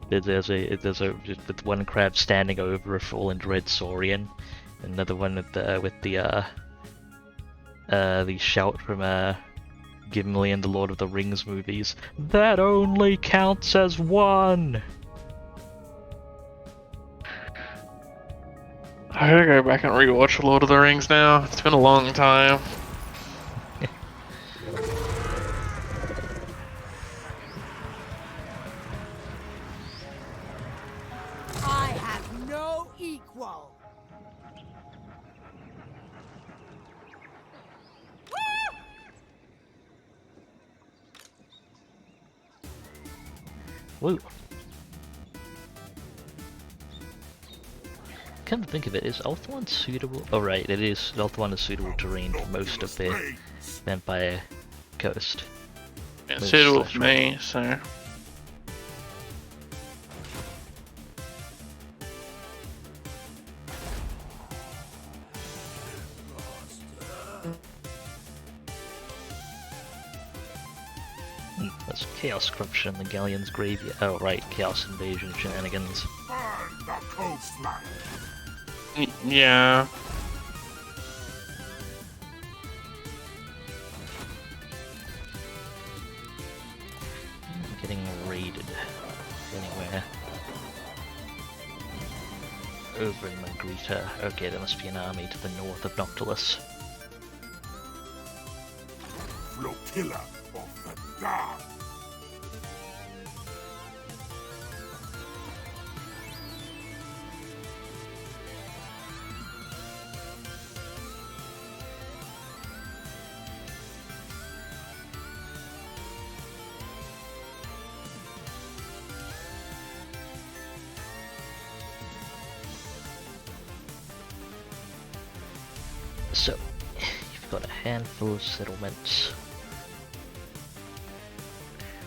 There's with one crab standing over a fallen red saurian, another one with the shout from Gimli and the Lord of the Rings movies. That only counts as one. I gotta go back and rewatch Lord of the Rings now. It's been a long time. I have no equal. Woo. Come to think of it, is Ulthuan suitable? Oh right, it is. Ulthuan is suitable terrain for most of the Vampire Coast. It's suitable for me, so. That's Chaos Corruption, the Galleon's Graveyard. Oh right, Chaos Invasion shenanigans. Burn the coastline. Yeah. I'm getting raided. Anywhere. Over in Magritta. Okay, there must be an army to the north of Noctilus. Flotilla of the dark. So, you've got a handful of settlements.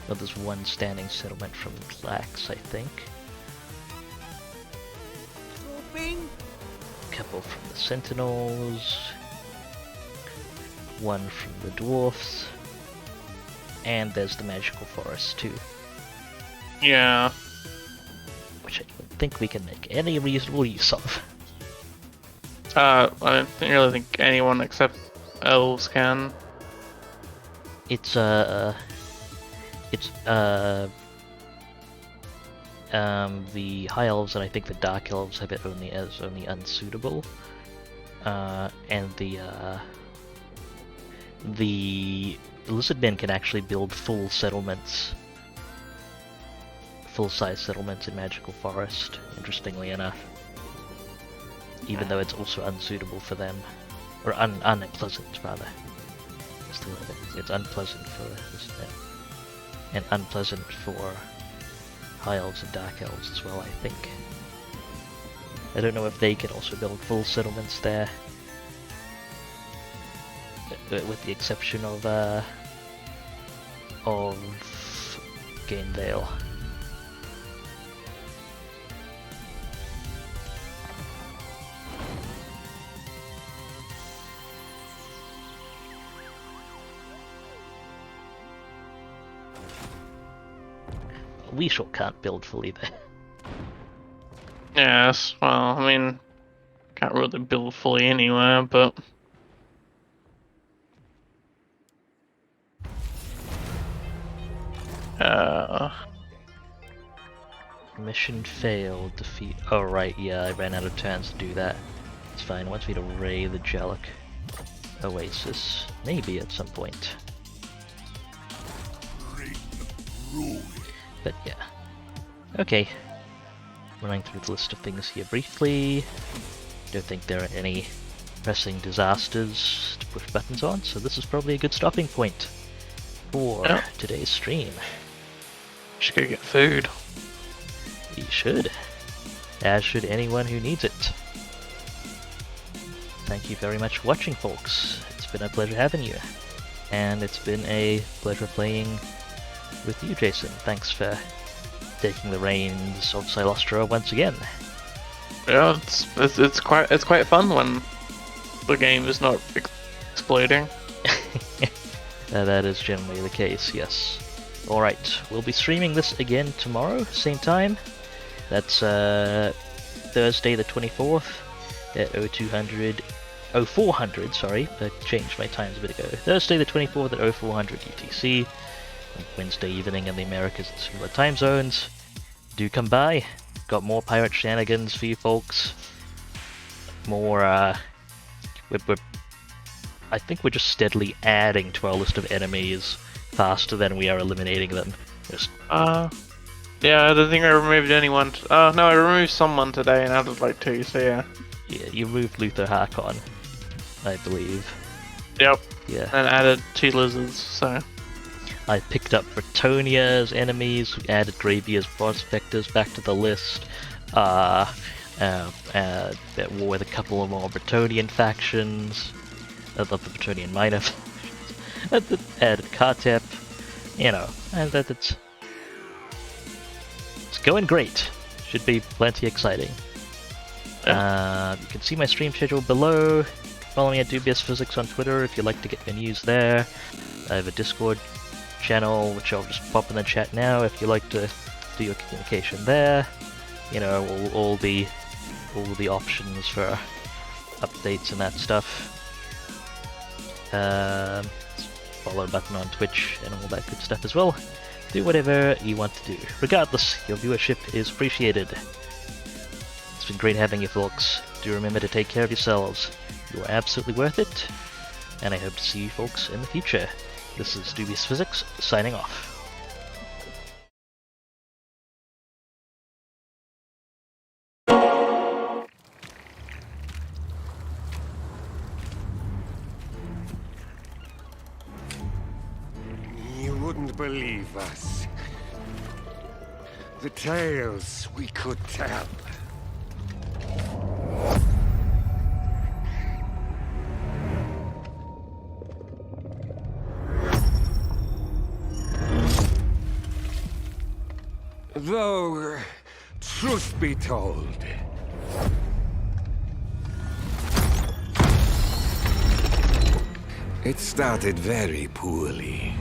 Well, there's one standing settlement from Glax, I think. Trooping. A couple from the Sentinels. One from the Dwarfs. And there's the Magical Forest too. Yeah. Which I don't think we can make any reasonable use of. I don't really think anyone except elves can. It's It's the High Elves and I think the Dark Elves have it only as only unsuitable, and the Lizard Men can actually build full settlements, full-size settlements in Magical Forest, interestingly enough, even though it's also unsuitable for them, or unpleasant rather. It's unpleasant for Lizard Men, and unpleasant for High Elves and Dark Elves as well, I think. I don't know if they can also build full settlements there, with the exception of Gamedale. We sure can't build fully there. Yes, well, I mean, can't really build fully anywhere, but... Mission failed, defeat... Oh right, yeah, I ran out of turns to do that. It's fine, it wants me to raid the Jellic Oasis. Maybe at some point. But yeah. Okay. Running through the list of things here briefly. Don't think there are any pressing disasters to push buttons on, so this is probably a good stopping point for today's stream. Should go get food. We should. As should anyone who needs it. Thank you very much for watching, folks. It's been a pleasure having you. And it's been a pleasure playing with you, Jason. Thanks for taking the reins of Cylostra once again. Yeah, it's quite fun when the game is not exploding. That is generally the case, yes. Alright, we'll be streaming this again tomorrow, same time. That's Thursday the 24th at 0400, sorry, I changed my times a bit ago. Thursday the 24th at 0400 UTC. Wednesday evening in the Americas and similar time zones. Do come by. Got more pirate shenanigans for you folks. More, I think we're just steadily adding to our list of enemies faster than we are eliminating them. Just yeah, I don't think I removed anyone. Oh no, I removed someone today and added like 2, so yeah. Yeah, you removed Luther Harkon, I believe. Yep. Yeah. And added 2 lizards, so... I picked up Bretonia's enemies, added Gravia's prospectors back to the list. That war with a couple of more Bretonian factions. Of the Bretonian minor factions. Added Kartep. You know, and it's going great. Should be plenty exciting. You can see my stream schedule below. Follow me at Dubious Physics on Twitter if you'd like to get your news there. I have a Discord channel which I'll just pop in the chat now if you like to do your communication there. You know, all the options for updates and that stuff. Follow button on Twitch and all that good stuff as well. Do whatever you want to do. Regardless, your viewership is appreciated. It's been great having you folks. Do remember to take care of yourselves. You are absolutely worth it. And I hope to see you folks in the future. This is Dubious Physics, signing off. You wouldn't believe us. The tales we could tell. Though, truth be told, it started very poorly.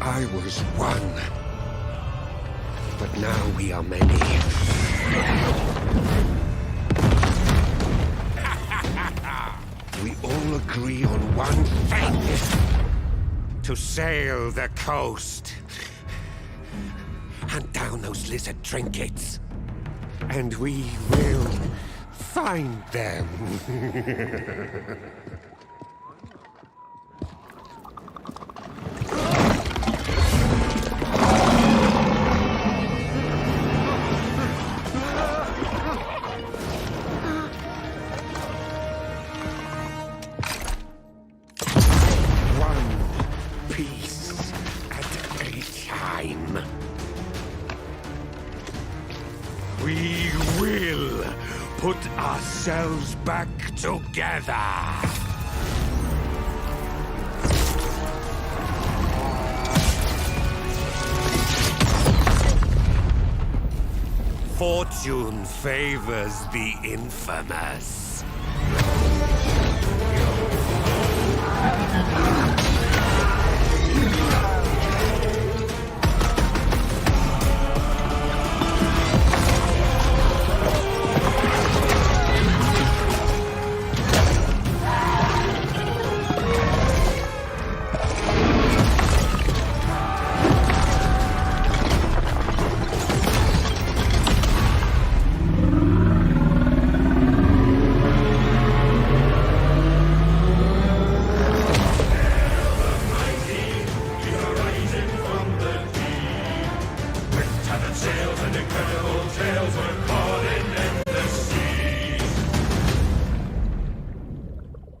I was Now we are many. We all agree on one thing. To sail the coast. Hunt down those lizard trinkets. And we will find them. One piece at a time. We will put ourselves back together. Fortune favors the infamous.